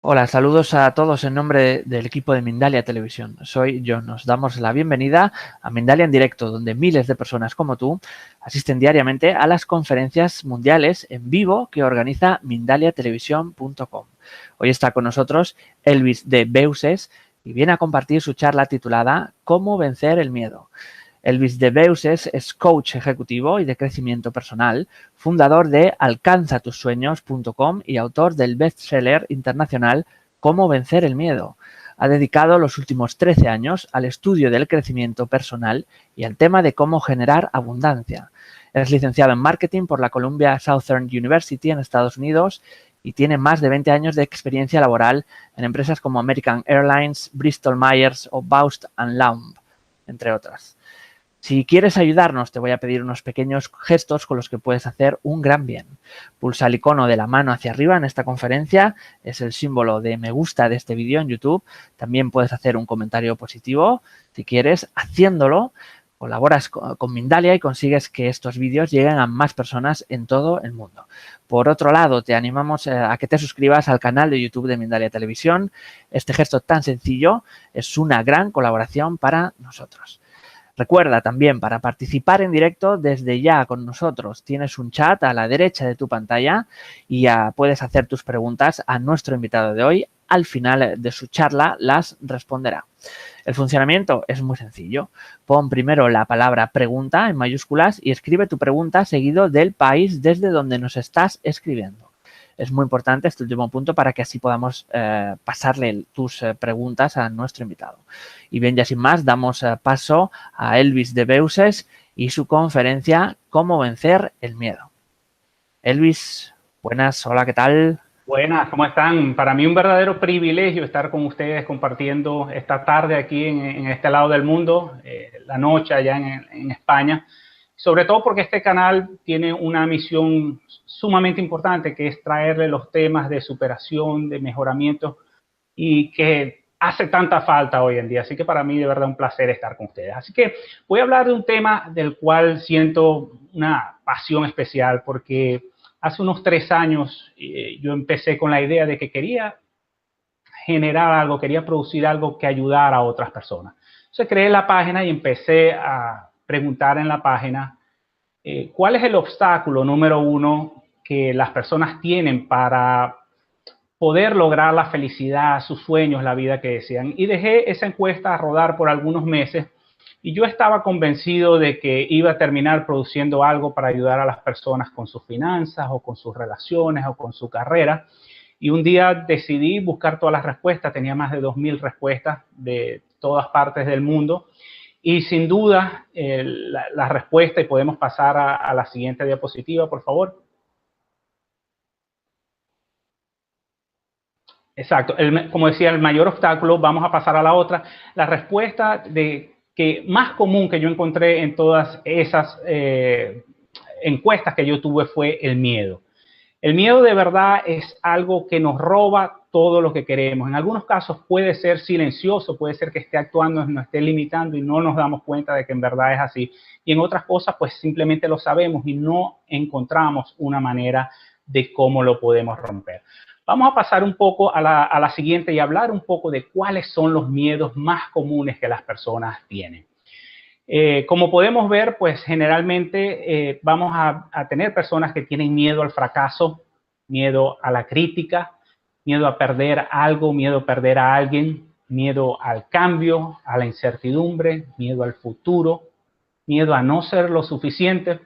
Hola, saludos a todos en nombre del equipo de Mindalia Televisión. Soy John. Nos damos la bienvenida a Mindalia en directo, donde miles de personas como tú asisten diariamente a las conferencias mundiales en vivo que organiza mindaliatelevisión.com. Hoy está con nosotros Elvis de Beuses y viene a compartir su charla titulada ¿Cómo vencer el miedo? Elvis de Beuses es coach ejecutivo y de crecimiento personal, fundador de alcanzatusueños.com y autor del bestseller internacional Cómo vencer el miedo. Ha dedicado los últimos 13 años al estudio del crecimiento personal y al tema de cómo generar abundancia. Es licenciado en marketing por la Columbia Southern University en Estados Unidos y tiene más de 20 años de experiencia laboral en empresas como American Airlines, Bristol Myers o Bausch Lomb, entre otras. Si quieres ayudarnos, te voy a pedir unos pequeños gestos con los que puedes hacer un gran bien. Pulsa el icono de la mano hacia arriba en esta conferencia, es el símbolo de me gusta de este vídeo en YouTube. También puedes hacer un comentario positivo. Si quieres, haciéndolo, colaboras con Mindalia y consigues que estos vídeos lleguen a más personas en todo el mundo. Por otro lado, te animamos a que te suscribas al canal de YouTube de Mindalia Televisión. Este gesto tan sencillo es una gran colaboración para nosotros. Recuerda también, para participar en directo desde ya con nosotros, tienes un chat a la derecha de tu pantalla y ya puedes hacer tus preguntas a nuestro invitado de hoy. Al final de su charla las responderá. El funcionamiento es muy sencillo. Pon primero la palabra pregunta en mayúsculas y escribe tu pregunta seguido del país desde donde nos estás escribiendo. Es muy importante este último punto para que así podamos pasarle tus preguntas a nuestro invitado. Y bien, ya sin más, damos paso a Elvis de Beuses y su conferencia ¿Cómo vencer el miedo? Elvis, buenas, hola, ¿qué tal? Buenas, ¿cómo están? Para mí un verdadero privilegio estar con ustedes compartiendo esta tarde aquí en este lado del mundo, la noche allá en España, sobre todo porque este canal tiene una misión sumamente importante, que es traerle los temas de superación, de mejoramiento y que hace tanta falta hoy en día. Así que para mí de verdad un placer estar con ustedes. Así que voy a hablar de un tema del cual siento una pasión especial porque hace unos 3 años yo empecé con la idea de que quería generar algo, quería producir algo que ayudara a otras personas. Entonces creé la página y empecé a preguntar en la página cuál es el obstáculo número uno que las personas tienen para poder lograr la felicidad, sus sueños, la vida que desean. Y dejé esa encuesta rodar por algunos meses y yo estaba convencido de que iba a terminar produciendo algo para ayudar a las personas con sus finanzas o con sus relaciones o con su carrera. Y un día decidí buscar todas las respuestas, tenía más de 2000 respuestas de todas partes del mundo. Y sin duda, la respuesta, y podemos pasar a la siguiente diapositiva, por favor. Exacto, como decía, el mayor obstáculo, vamos a pasar a la otra. La respuesta más común que yo encontré en todas esas encuestas que yo tuve fue el miedo. El miedo de verdad es algo que nos roba todo lo que queremos. En algunos casos puede ser silencioso, puede ser que esté actuando, nos esté limitando y no nos damos cuenta de que en verdad es así. Y en otras cosas pues simplemente lo sabemos y no encontramos una manera de cómo lo podemos romper. Vamos a pasar un poco a la siguiente y hablar un poco de cuáles son los miedos más comunes que las personas tienen. Como podemos ver, pues generalmente vamos a tener personas que tienen miedo al fracaso, miedo a la crítica, miedo a perder algo, miedo a perder a alguien, miedo al cambio, a la incertidumbre, miedo al futuro, miedo a no ser lo suficiente,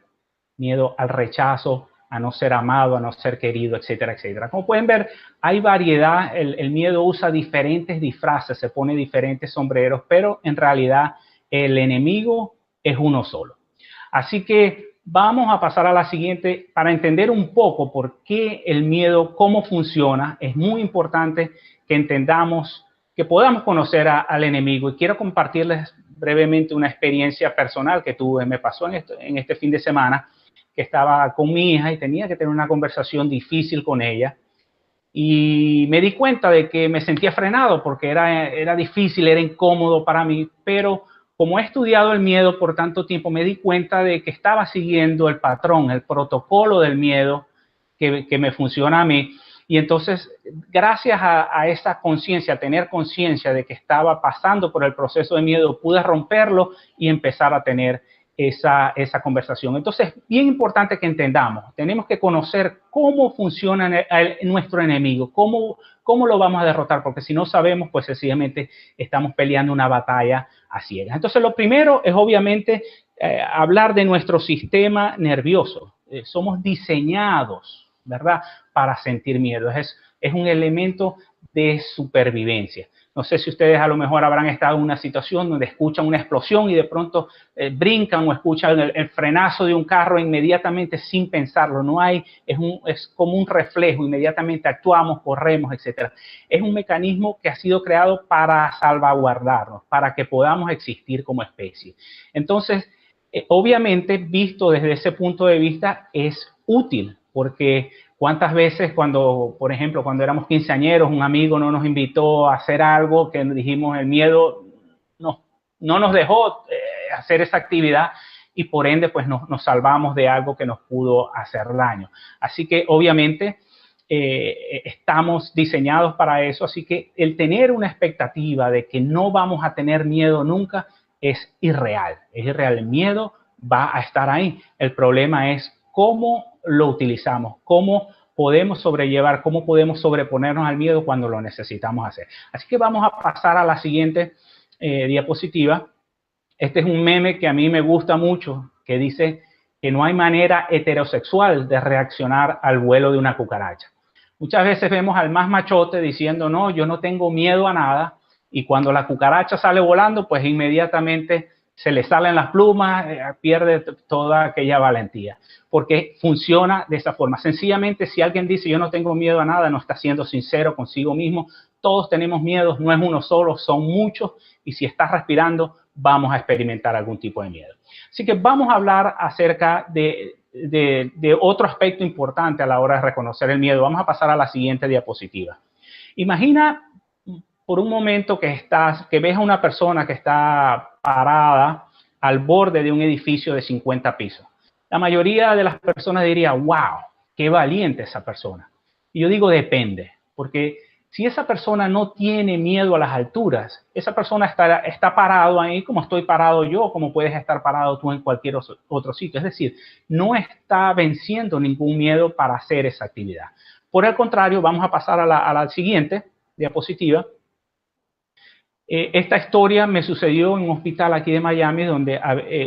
miedo al rechazo, a no ser amado, a no ser querido, etcétera, etcétera. Como pueden ver, hay variedad, el miedo usa diferentes disfraces, se pone diferentes sombreros, pero en realidad el enemigo es uno solo. Así que vamos a pasar a la siguiente para entender un poco por qué el miedo, cómo funciona. Es muy importante que entendamos, que podamos conocer al enemigo. Y quiero compartirles brevemente una experiencia personal que tuve, me pasó en este fin de semana, que estaba con mi hija y tenía que tener una conversación difícil con ella. Y me di cuenta de que me sentía frenado porque era difícil, era incómodo para mí, pero como he estudiado el miedo por tanto tiempo, me di cuenta de que estaba siguiendo el patrón, el protocolo del miedo que me funciona a mí. Y entonces, gracias a esa conciencia, a tener conciencia de que estaba pasando por el proceso de miedo, pude romperlo y empezar a tener esa conversación. Entonces, bien importante que entendamos, tenemos que conocer cómo funciona nuestro enemigo, cómo lo vamos a derrotar, porque si no sabemos, pues sencillamente estamos peleando una batalla a ciegas. Entonces, lo primero es obviamente hablar de nuestro sistema nervioso. Somos diseñados, ¿verdad?, para sentir miedo. Es un elemento de supervivencia. No sé si ustedes a lo mejor habrán estado en una situación donde escuchan una explosión y de pronto brincan o escuchan el frenazo de un carro inmediatamente sin pensarlo. No hay, es como un reflejo, inmediatamente actuamos, corremos, etc. Es un mecanismo que ha sido creado para salvaguardarnos, para que podamos existir como especie. Entonces, obviamente, visto desde ese punto de vista, es útil, porque ¿cuántas veces por ejemplo, cuando éramos quinceañeros, un amigo no nos invitó a hacer algo que dijimos, el miedo no nos dejó hacer esa actividad y por ende pues nos salvamos de algo que nos pudo hacer daño? Así que obviamente estamos diseñados para eso, así que el tener una expectativa de que no vamos a tener miedo nunca es irreal. El miedo va a estar ahí. El problema es cómo lo utilizamos, cómo podemos sobrellevar, cómo podemos sobreponernos al miedo cuando lo necesitamos hacer. Así que vamos a pasar a la siguiente diapositiva. Este es un meme que a mí me gusta mucho, que dice que no hay manera heterosexual de reaccionar al vuelo de una cucaracha. Muchas veces vemos al más machote diciendo, no, yo no tengo miedo a nada, y cuando la cucaracha sale volando, pues inmediatamente se le salen las plumas, pierde toda aquella valentía, porque funciona de esa forma. Sencillamente, si alguien dice yo no tengo miedo a nada, no está siendo sincero consigo mismo. Todos tenemos miedos, no es uno solo, son muchos, y si estás respirando, vamos a experimentar algún tipo de miedo. Así que vamos a hablar acerca de otro aspecto importante a la hora de reconocer el miedo. Vamos a pasar a la siguiente diapositiva. Imagina por un momento que ves a una persona que está parada al borde de un edificio de 50 pisos. La mayoría de las personas diría, wow, qué valiente esa persona. Y yo digo, depende, porque si esa persona no tiene miedo a las alturas, esa persona está parado ahí como estoy parado yo, como puedes estar parado tú en cualquier otro sitio. Es decir, no está venciendo ningún miedo para hacer esa actividad. Por el contrario, vamos a pasar a la siguiente diapositiva. Esta historia me sucedió en un hospital aquí de Miami, donde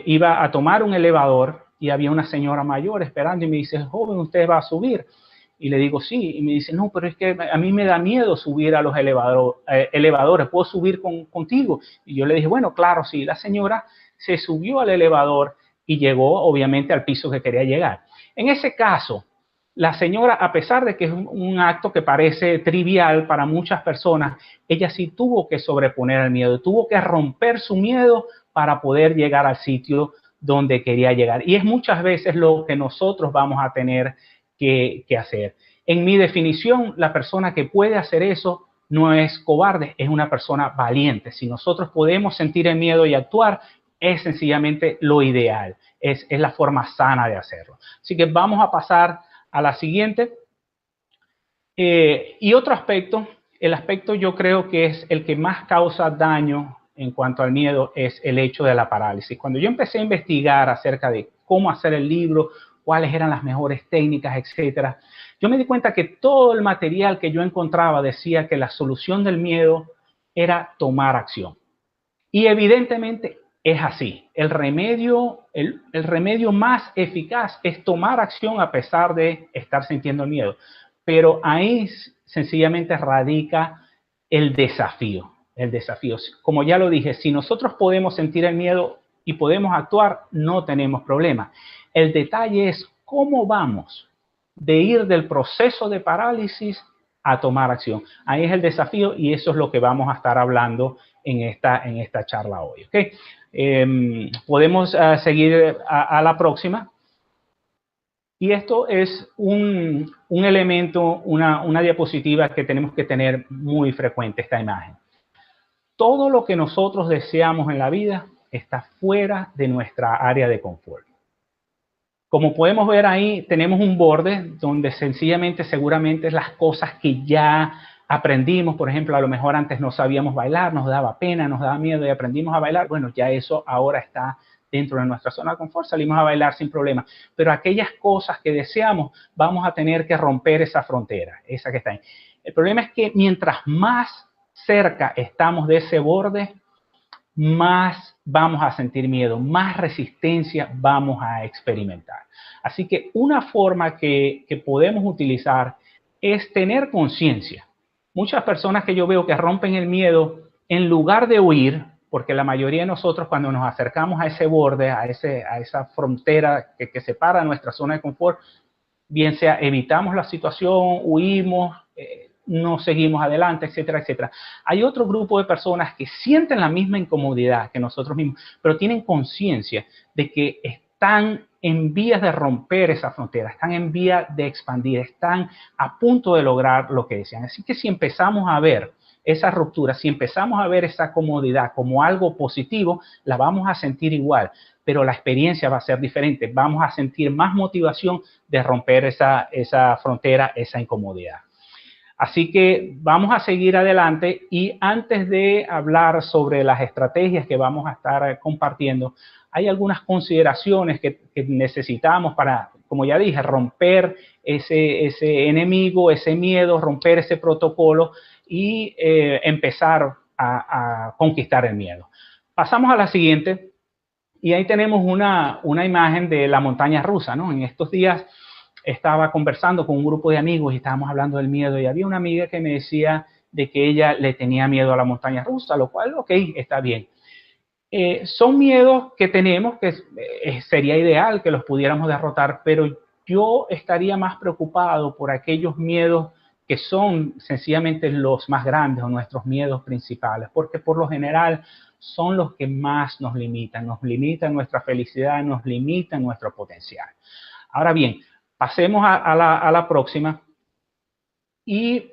iba a tomar un elevador y había una señora mayor esperando y me dice, joven, ¿usted va a subir? Y le digo, sí. Y me dice, no, pero es que a mí me da miedo subir a los elevadores. ¿Puedo subir contigo? Y yo le dije, bueno, claro, sí. La señora se subió al elevador y llegó, obviamente, al piso que quería llegar. En ese caso, la señora, a pesar de que es un acto que parece trivial para muchas personas, ella sí tuvo que sobreponer el miedo, tuvo que romper su miedo para poder llegar al sitio donde quería llegar. Y es muchas veces lo que nosotros vamos a tener que hacer. En mi definición, la persona que puede hacer eso no es cobarde, es una persona valiente. Si nosotros podemos sentir el miedo y actuar, es sencillamente lo ideal, es la forma sana de hacerlo. Así que vamos a pasar a la siguiente. Y otro aspecto, el aspecto yo creo que es el que más causa daño en cuanto al miedo, es el hecho de la parálisis. Cuando yo empecé a investigar acerca de cómo hacer el libro, cuáles eran las mejores técnicas, etcétera, yo me di cuenta que todo el material que yo encontraba decía que la solución del miedo era tomar acción. Y evidentemente es así. El remedio más eficaz es tomar acción a pesar de estar sintiendo el miedo. Pero ahí sencillamente radica el desafío. El desafío. Como ya lo dije, si nosotros podemos sentir el miedo y podemos actuar, no tenemos problema. El detalle es cómo vamos de ir del proceso de parálisis a tomar acción. Ahí es el desafío y eso es lo que vamos a estar hablando en esta charla hoy. ¿Okay? Podemos seguir a la próxima. Y esto es un elemento, una diapositiva que tenemos que tener muy frecuente, esta imagen. Todo lo que nosotros deseamos en la vida está fuera de nuestra área de confort. Como podemos ver ahí, tenemos un borde donde sencillamente, seguramente las cosas que ya aprendimos, por ejemplo, a lo mejor antes no sabíamos bailar, nos daba pena, nos daba miedo y aprendimos a bailar, bueno, ya eso ahora está dentro de nuestra zona de confort, salimos a bailar sin problema. Pero aquellas cosas que deseamos, vamos a tener que romper esa frontera, esa que está ahí. El problema es que mientras más cerca estamos de ese borde, más vamos a sentir miedo, más resistencia vamos a experimentar. Así que una forma que podemos utilizar es tener conciencia. Muchas personas que yo veo que rompen el miedo, en lugar de huir, porque la mayoría de nosotros cuando nos acercamos a ese borde, a esa frontera que separa nuestra zona de confort, bien sea evitamos la situación, huimos, no seguimos adelante, etcétera, etcétera. Hay otro grupo de personas que sienten la misma incomodidad que nosotros mismos, pero tienen conciencia de que están en vías de romper esa frontera, están en vías de expandir, están a punto de lograr lo que desean. Así que si empezamos a ver esa ruptura, si empezamos a ver esa comodidad como algo positivo, la vamos a sentir igual, pero la experiencia va a ser diferente. Vamos a sentir más motivación de romper esa frontera, esa incomodidad. Así que vamos a seguir adelante y antes de hablar sobre las estrategias que vamos a estar compartiendo, hay algunas consideraciones que necesitamos para, como ya dije, romper ese enemigo, ese miedo, romper ese protocolo y empezar a conquistar el miedo. Pasamos a la siguiente y ahí tenemos una imagen de la montaña rusa, ¿no? En estos días estaba conversando con un grupo de amigos y estábamos hablando del miedo y había una amiga que me decía de que ella le tenía miedo a la montaña rusa, lo cual, ok, está bien. Son miedos que tenemos que sería ideal que los pudiéramos derrotar, pero yo estaría más preocupado por aquellos miedos que son sencillamente los más grandes o nuestros miedos principales, porque por lo general son los que más nos limitan nuestra felicidad, nos limitan nuestro potencial. Ahora bien, pasemos a la próxima y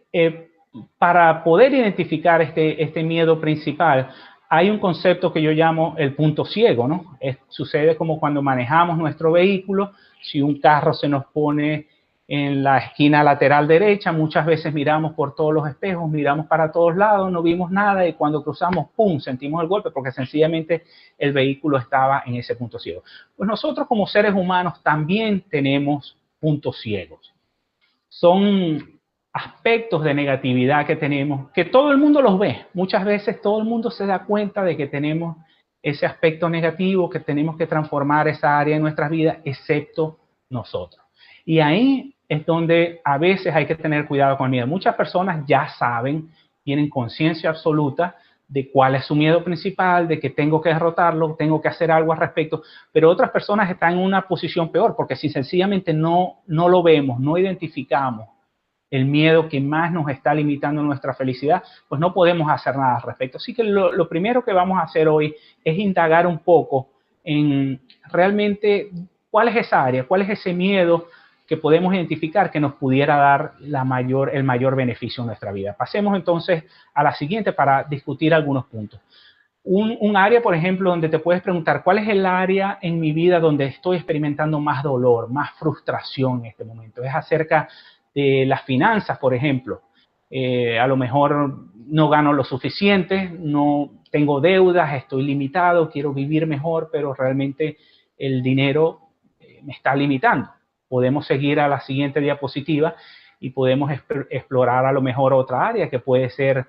para poder identificar este miedo principal, hay un concepto que yo llamo el punto ciego, ¿no? Sucede como cuando manejamos nuestro vehículo, si un carro se nos pone en la esquina lateral derecha, muchas veces miramos por todos los espejos, miramos para todos lados, no vimos nada y cuando cruzamos, ¡pum!, sentimos el golpe porque sencillamente el vehículo estaba en ese punto ciego. Pues nosotros como seres humanos también tenemos puntos ciegos. Son aspectos de negatividad que tenemos, que todo el mundo los ve. Muchas veces todo el mundo se da cuenta de que tenemos ese aspecto negativo, que tenemos que transformar esa área de nuestras vidas, excepto nosotros. Y ahí es donde a veces hay que tener cuidado con el miedo. Muchas personas ya saben, tienen conciencia absoluta de cuál es su miedo principal, de que tengo que derrotarlo, tengo que hacer algo al respecto, pero otras personas están en una posición peor, porque si sencillamente no lo vemos, no identificamos el miedo que más nos está limitando nuestra felicidad, pues no podemos hacer nada al respecto. Así que lo primero que vamos a hacer hoy es indagar un poco en realmente cuál es esa área, cuál es ese miedo que podemos identificar que nos pudiera dar el mayor beneficio en nuestra vida. Pasemos entonces a la siguiente para discutir algunos puntos. Un área, por ejemplo, donde te puedes preguntar, ¿cuál es el área en mi vida donde estoy experimentando más dolor, más frustración en este momento? Es acerca de las finanzas, por ejemplo. A lo mejor no gano lo suficiente, no tengo deudas, estoy limitado, quiero vivir mejor, pero realmente el dinero me está limitando. Podemos seguir a la siguiente diapositiva y podemos explorar a lo mejor otra área que puede ser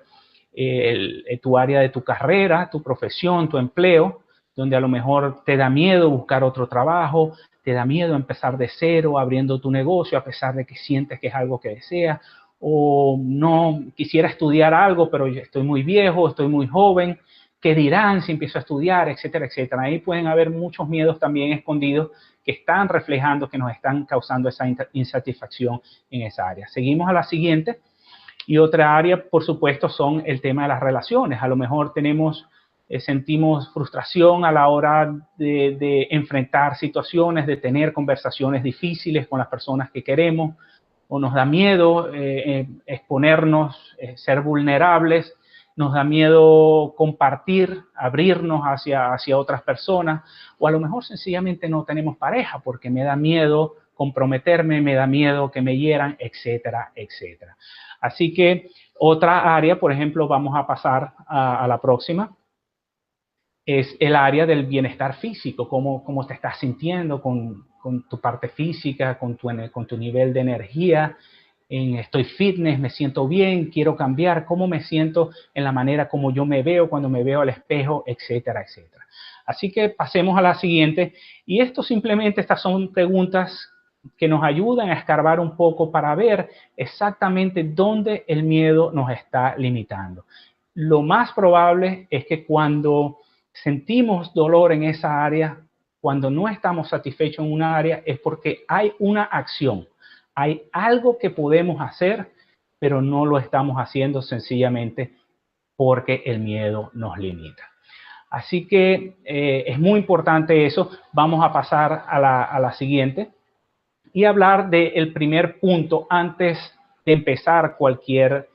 tu área de tu carrera, tu profesión, tu empleo, donde a lo mejor te da miedo buscar otro trabajo, te da miedo empezar de cero abriendo tu negocio a pesar de que sientes que es algo que deseas, o no quisiera estudiar algo, pero estoy muy viejo, estoy muy joven, ¿qué dirán si empiezo a estudiar?, etcétera, etcétera. Ahí pueden haber muchos miedos también escondidos que están reflejando, que nos están causando esa insatisfacción en esa área. Seguimos a la siguiente. Y otra área, por supuesto, son el tema de las relaciones. A lo mejor sentimos frustración a la hora de enfrentar situaciones, de tener conversaciones difíciles con las personas que queremos, o nos da miedo exponernos, ser vulnerables. nos da miedo compartir, abrirnos hacia otras personas, o a lo mejor sencillamente no tenemos pareja porque me da miedo comprometerme, me da miedo que me hieran, etcétera, etcétera. Así que otra área, por ejemplo, vamos a pasar a la próxima, es el área del bienestar físico, cómo te estás sintiendo con tu parte física, con tu nivel de energía. Estoy fitness, me siento bien, quiero cambiar, cómo me siento en la manera como yo me veo cuando me veo al espejo, etcétera, etcétera. Así que pasemos a la siguiente. Y esto simplemente, estas son preguntas que nos ayudan a escarbar un poco para ver exactamente dónde el miedo nos está limitando. Lo más probable es que cuando sentimos dolor en esa área, cuando no estamos satisfechos en una área, es porque hay una acción. Hay algo que podemos hacer, pero no lo estamos haciendo sencillamente porque el miedo nos limita. Así que es muy importante eso. Vamos a pasar a la siguiente y hablar del primer punto antes de empezar cualquier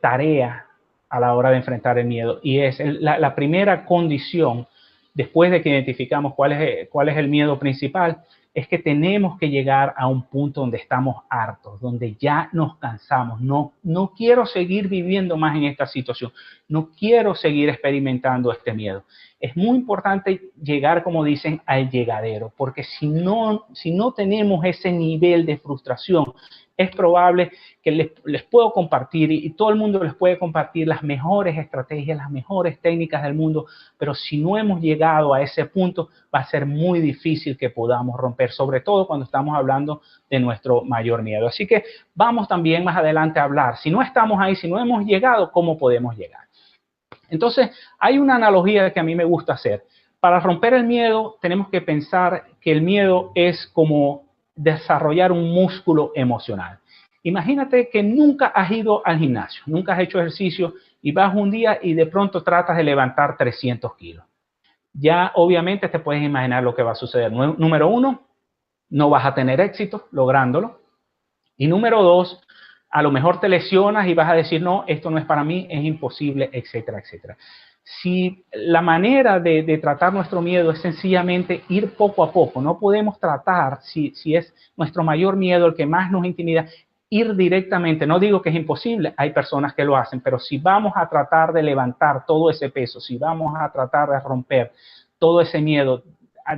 tarea a la hora de enfrentar el miedo. Y es la primera condición, después de que identificamos cuál es el miedo principal, es que tenemos que llegar a un punto donde estamos hartos, donde ya nos cansamos. No quiero seguir viviendo más en esta situación. No quiero seguir experimentando este miedo. Es muy importante llegar, como dicen, al llegadero, porque si no tenemos ese nivel de frustración, es probable que les puedo compartir y todo el mundo les puede compartir las mejores estrategias, las mejores técnicas del mundo, pero si no hemos llegado a ese punto, va a ser muy difícil que podamos romper, sobre todo cuando estamos hablando de nuestro mayor miedo. Así que vamos también más adelante a hablar, si no estamos ahí, si no hemos llegado, ¿cómo podemos llegar? Entonces, hay una analogía que a mí me gusta hacer. Para romper el miedo, tenemos que pensar que el miedo es como desarrollar un músculo emocional. Imagínate que nunca has ido al gimnasio, nunca has hecho ejercicio y vas un día y de pronto tratas de levantar 300 kilos. Ya obviamente te puedes imaginar lo que va a suceder. Número uno, no vas a tener éxito lográndolo. Y número dos, a lo mejor te lesionas y vas a decir, no, esto no es para mí, es imposible, etcétera, etcétera. Si la manera de tratar nuestro miedo es sencillamente ir poco a poco, no podemos tratar, si es nuestro mayor miedo, el que más nos intimida, ir directamente. No digo que es imposible, hay personas que lo hacen, pero si vamos a tratar de levantar todo ese peso, si vamos a tratar de romper todo ese miedo,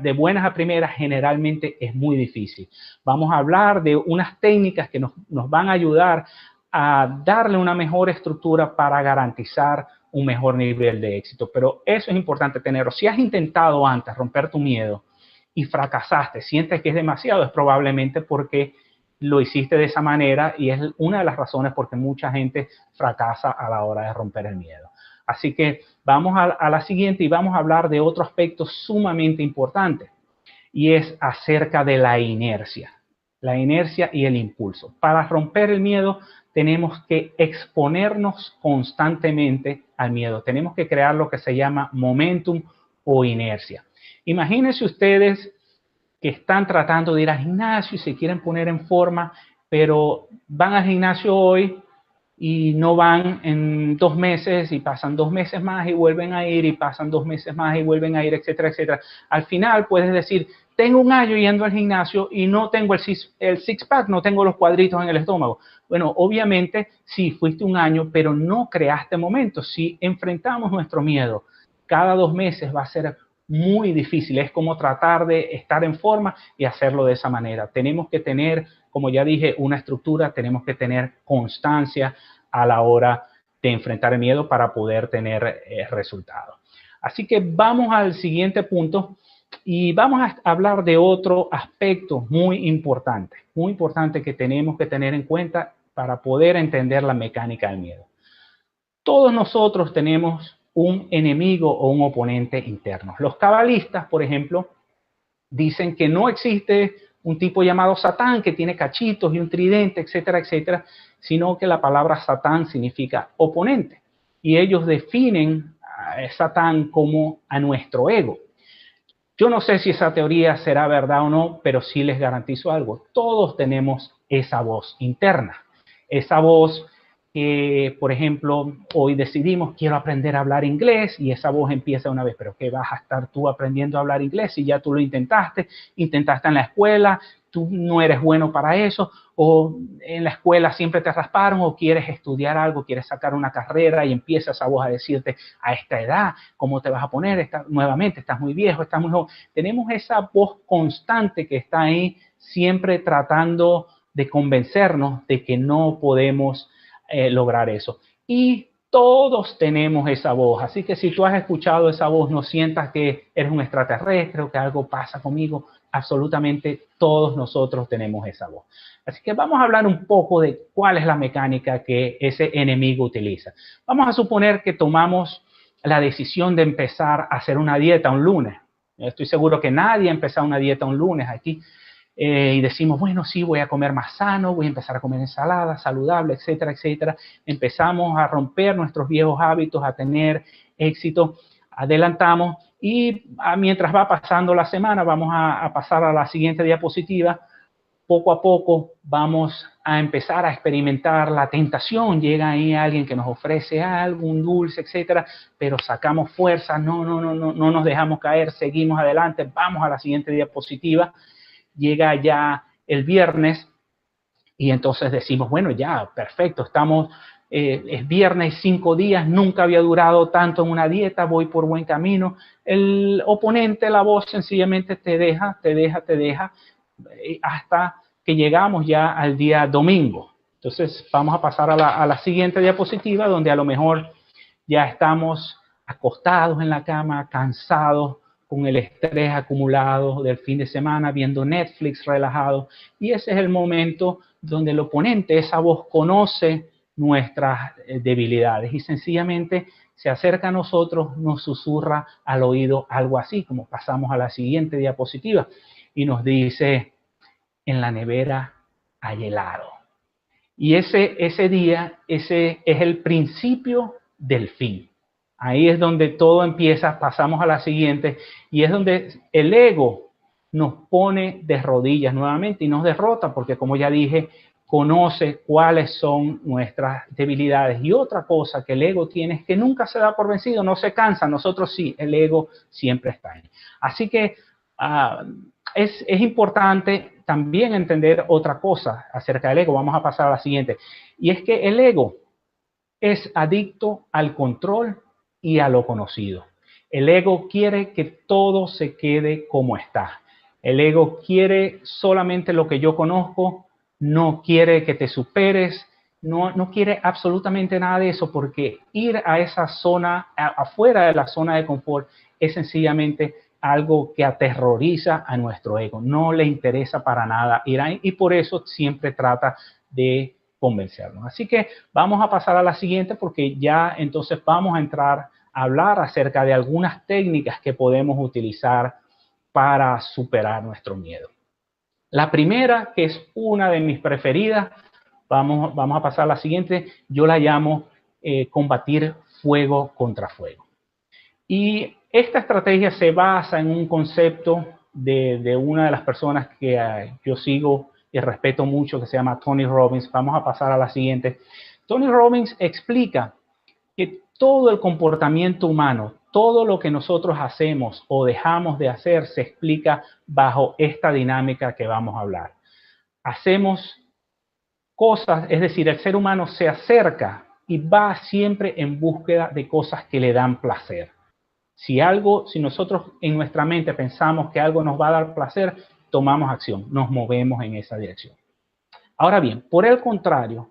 de buenas a primeras generalmente es muy difícil. Vamos a hablar de unas técnicas que nos van a ayudar a darle una mejor estructura para garantizar un mejor nivel de éxito. Pero eso es importante tenerlo. Si has intentado antes romper tu miedo y fracasaste, sientes que es demasiado, es probablemente porque lo hiciste de esa manera y es una de las razones por qué mucha gente fracasa a la hora de romper el miedo. Así que vamos a la siguiente y vamos a hablar de otro aspecto sumamente importante y es acerca de la inercia y el impulso. Para romper el miedo tenemos que exponernos constantemente al miedo. Tenemos que crear lo que se llama momentum o inercia. Imagínense ustedes que están tratando de ir al gimnasio y se quieren poner en forma, pero van al gimnasio hoy y no van en 2 meses y pasan 2 meses más y vuelven a ir y pasan 2 meses más y vuelven a ir, etcétera, etcétera. Al final puedes decir, tengo un año yendo al gimnasio y no tengo el six-pack, no tengo los cuadritos en el estómago. Bueno, obviamente sí, fuiste un año, pero no creaste momentos. Si enfrentamos nuestro miedo cada 2 meses va a ser muy difícil. Es como tratar de estar en forma y hacerlo de esa manera. Tenemos que tener, como ya dije, una estructura, tenemos que tener constancia a la hora de enfrentar el miedo para poder tener resultados. Así que vamos al siguiente punto y vamos a hablar de otro aspecto muy importante que tenemos que tener en cuenta para poder entender la mecánica del miedo. Todos nosotros tenemos un enemigo o un oponente interno. Los cabalistas, por ejemplo, dicen que no existe un tipo llamado Satán que tiene cachitos y un tridente, etcétera, etcétera, sino que la palabra Satán significa oponente. Y ellos definen a Satán como a nuestro ego. Yo no sé si esa teoría será verdad o no, pero sí les garantizo algo. Todos tenemos esa voz interna, esa voz que, por ejemplo, hoy decidimos, quiero aprender a hablar inglés, y esa voz empieza una vez, pero ¿qué vas a estar tú aprendiendo a hablar inglés si ya tú lo intentaste en la escuela, tú no eres bueno para eso, o en la escuela siempre te rasparon, o quieres estudiar algo, quieres sacar una carrera y empieza esa voz a decirte a esta edad, ¿cómo te vas a poner? Nuevamente, estás muy viejo, estás muy joven. Tenemos esa voz constante que está ahí siempre tratando de convencernos de que no podemos lograr eso. Y todos tenemos esa voz, así que si tú has escuchado esa voz, no sientas que eres un extraterrestre o que algo pasa conmigo. Absolutamente todos nosotros tenemos esa voz. Así que vamos a hablar un poco de cuál es la mecánica que ese enemigo utiliza. Vamos a suponer que tomamos la decisión de empezar a hacer una dieta un lunes. Estoy seguro que nadie ha empezado una dieta un lunes aquí. Y decimos, bueno, sí, voy a comer más sano, voy a empezar a comer ensalada saludable, etcétera, etcétera. Empezamos a romper nuestros viejos hábitos, a tener éxito, adelantamos y mientras va pasando la semana, vamos a pasar a la siguiente diapositiva. Poco a poco vamos a empezar a experimentar la tentación. Llega ahí alguien que nos ofrece algo, un dulce, etcétera, pero sacamos fuerza, no nos dejamos caer, seguimos adelante, vamos a la siguiente diapositiva. Llega ya el viernes y entonces decimos, bueno, ya, perfecto, estamos, es viernes, 5 días, nunca había durado tanto en una dieta, voy por buen camino. El oponente, la voz, sencillamente te deja, hasta que llegamos ya al día domingo. Entonces vamos a pasar a la siguiente diapositiva, donde a lo mejor ya estamos acostados en la cama, cansados, con el estrés acumulado del fin de semana, viendo Netflix relajado. Y ese es el momento donde el oponente, esa voz, conoce nuestras debilidades y sencillamente se acerca a nosotros, nos susurra al oído algo así, como pasamos a la siguiente diapositiva, y nos dice, en la nevera hay helado. Y ese día, ese es el principio del fin. Ahí es donde todo empieza, pasamos a la siguiente, y es donde el ego nos pone de rodillas nuevamente y nos derrota, porque como ya dije, conoce cuáles son nuestras debilidades. Y otra cosa que el ego tiene es que nunca se da por vencido, no se cansa. Nosotros sí, el ego siempre está ahí. Así que es importante también entender otra cosa acerca del ego. Vamos a pasar a la siguiente. Y es que el ego es adicto al control y a lo conocido. El ego quiere que todo se quede como está. El ego quiere solamente lo que yo conozco, no quiere que te superes, no quiere absolutamente nada de eso, porque ir a esa zona, afuera de la zona de confort, es sencillamente algo que aterroriza a nuestro ego. No le interesa para nada ir ahí y por eso siempre trata de convencernos. Así que vamos a pasar a la siguiente porque ya entonces vamos a entrar a hablar acerca de algunas técnicas que podemos utilizar para superar nuestro miedo. La primera, que es una de mis preferidas, vamos a pasar a la siguiente, yo la llamo combatir fuego contra fuego. Y esta estrategia se basa en un concepto de una de las personas que yo sigo y respeto mucho, que se llama Tony Robbins. Vamos a pasar a la siguiente. Tony Robbins explica que todo el comportamiento humano, todo lo que nosotros hacemos o dejamos de hacer, se explica bajo esta dinámica que vamos a hablar. Hacemos cosas, es decir, el ser humano se acerca y va siempre en búsqueda de cosas que le dan placer. Si nosotros en nuestra mente pensamos que algo nos va a dar placer, tomamos acción, nos movemos en esa dirección. Ahora bien, por el contrario,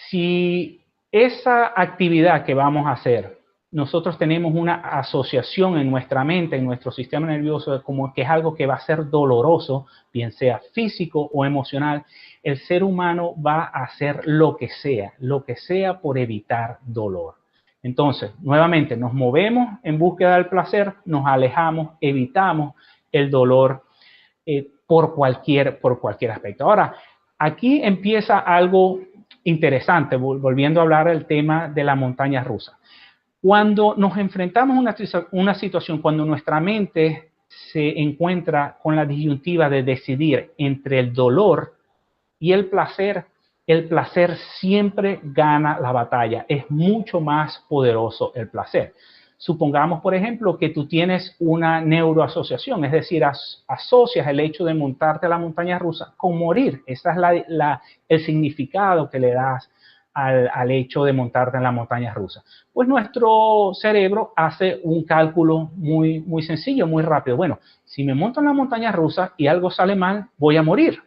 si esa actividad que vamos a hacer, nosotros tenemos una asociación en nuestra mente, en nuestro sistema nervioso, como que es algo que va a ser doloroso, bien sea físico o emocional, el ser humano va a hacer lo que sea por evitar dolor. Entonces, nuevamente, nos movemos en búsqueda del placer, nos alejamos, evitamos el dolor por cualquier aspecto. Ahora, aquí empieza algo interesante, volviendo a hablar del tema de la montaña rusa. Cuando nos enfrentamos a una situación, cuando nuestra mente se encuentra con la disyuntiva de decidir entre el dolor y el placer, el placer siempre gana la batalla. Es mucho más poderoso el placer. Supongamos, por ejemplo, que tú tienes una neuroasociación, es decir, asocias el hecho de montarte a la montaña rusa con morir. Ese es el significado que le das al hecho de montarte en la montaña rusa. Pues nuestro cerebro hace un cálculo muy sencillo, muy rápido. Bueno, si me monto en la montaña rusa y algo sale mal, voy a morir.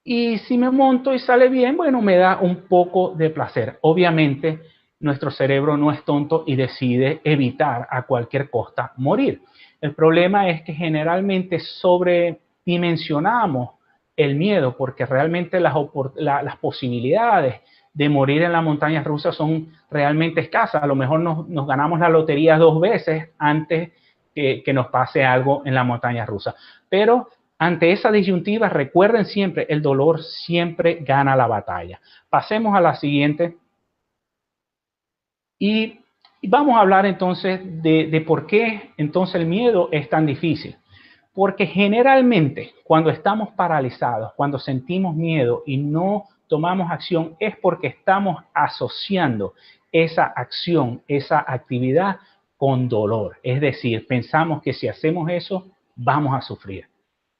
Y si me monto y sale bien, bueno, me da un poco de placer. Obviamente, nuestro cerebro no es tonto y decide evitar a cualquier costa morir. El problema es que generalmente sobredimensionamos el miedo porque realmente las posibilidades de morir en la montaña rusa son realmente escasas. A lo mejor nos ganamos la lotería 2 veces antes que nos pase algo en la montaña rusa. Pero ante esa disyuntiva, recuerden siempre, el dolor siempre gana la batalla. Pasemos a la siguiente. Y vamos a hablar entonces de por qué entonces el miedo es tan difícil. Porque generalmente cuando estamos paralizados, cuando sentimos miedo y no tomamos acción, es porque estamos asociando esa acción, esa actividad con dolor. Es decir, pensamos que si hacemos eso, vamos a sufrir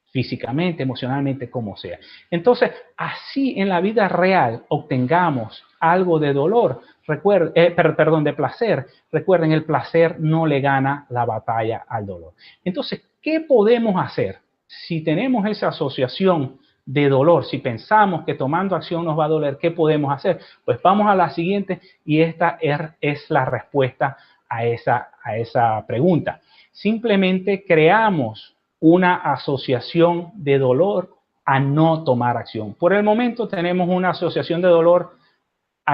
físicamente, emocionalmente, como sea. Entonces, así en la vida real obtengamos algo de dolor, de placer. Recuerden, el placer no le gana la batalla al dolor. Entonces, ¿qué podemos hacer si tenemos esa asociación de dolor? Si pensamos que tomando acción nos va a doler, ¿qué podemos hacer? Pues vamos a la siguiente y esta es la respuesta a esa pregunta. Simplemente creamos una asociación de dolor a no tomar acción. Por el momento tenemos una asociación de dolor a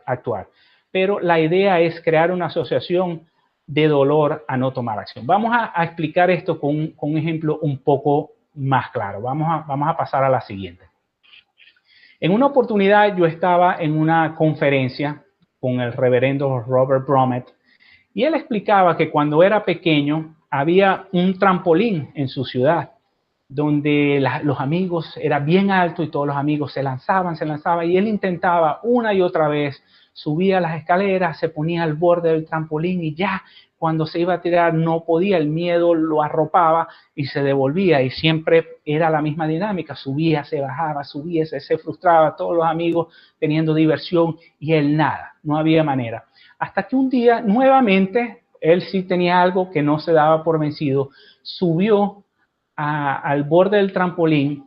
actuar. Pero la idea es crear una asociación de dolor a no tomar acción. Vamos a explicar esto con un ejemplo un poco más claro. Vamos a pasar a la siguiente. En una oportunidad yo estaba en una conferencia con el reverendo Robert Bromet y él explicaba que cuando era pequeño había un trampolín en su ciudad donde los amigos era bien alto y todos los amigos se lanzaban y él intentaba una y otra vez, subía las escaleras, se ponía al borde del trampolín y ya cuando se iba a tirar no podía, el miedo lo arropaba y se devolvía y siempre era la misma dinámica, subía, se bajaba, subía, se frustraba, todos los amigos teniendo diversión y él nada, no había manera. Hasta que un día nuevamente él sí tenía algo que no se daba por vencido, subió al borde del trampolín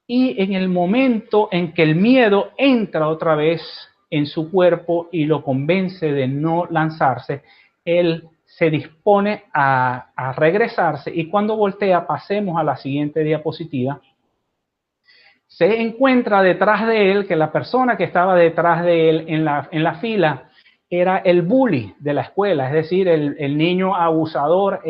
y en el momento en que el miedo entra otra vez en su cuerpo y lo convence de no lanzarse, él se dispone a regresarse y cuando voltea, pasemos a la siguiente diapositiva, se encuentra detrás de él que la persona que estaba detrás de él en la fila era el bully de la escuela, es decir, el niño abusador,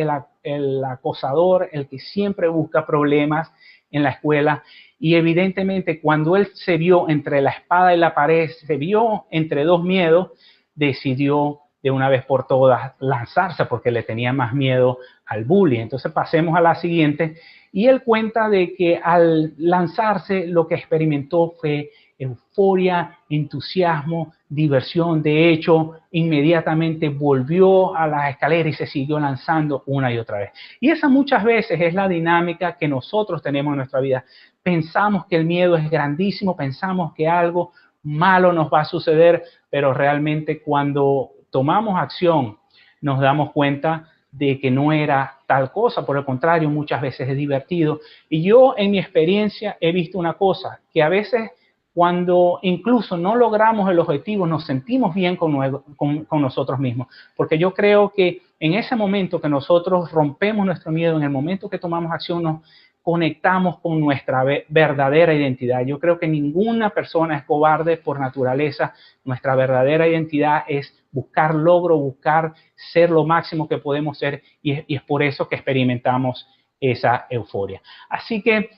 el acosador, el que siempre busca problemas en la escuela. Y evidentemente cuando él se vio entre la espada y la pared, se vio entre dos miedos, decidió de una vez por todas lanzarse porque le tenía más miedo al bully. Entonces pasemos a la siguiente. Y él cuenta de que al lanzarse lo que experimentó fue euforia, entusiasmo, diversión. De hecho, inmediatamente volvió a las escaleras y se siguió lanzando una y otra vez. Y esa muchas veces es la dinámica que nosotros tenemos en nuestra vida. Pensamos que el miedo es grandísimo, pensamos que algo malo nos va a suceder, pero realmente cuando tomamos acción nos damos cuenta de que no era tal cosa, por el contrario, muchas veces es divertido. Y yo en mi experiencia he visto una cosa, que a veces cuando incluso no logramos el objetivo, nos sentimos bien con nosotros mismos. Porque yo creo que en ese momento que nosotros rompemos nuestro miedo, en el momento que tomamos acción, nos conectamos con nuestra verdadera identidad. Yo creo que ninguna persona es cobarde por naturaleza. Nuestra verdadera identidad es buscar logro, buscar ser lo máximo que podemos ser y es por eso que experimentamos esa euforia. Así que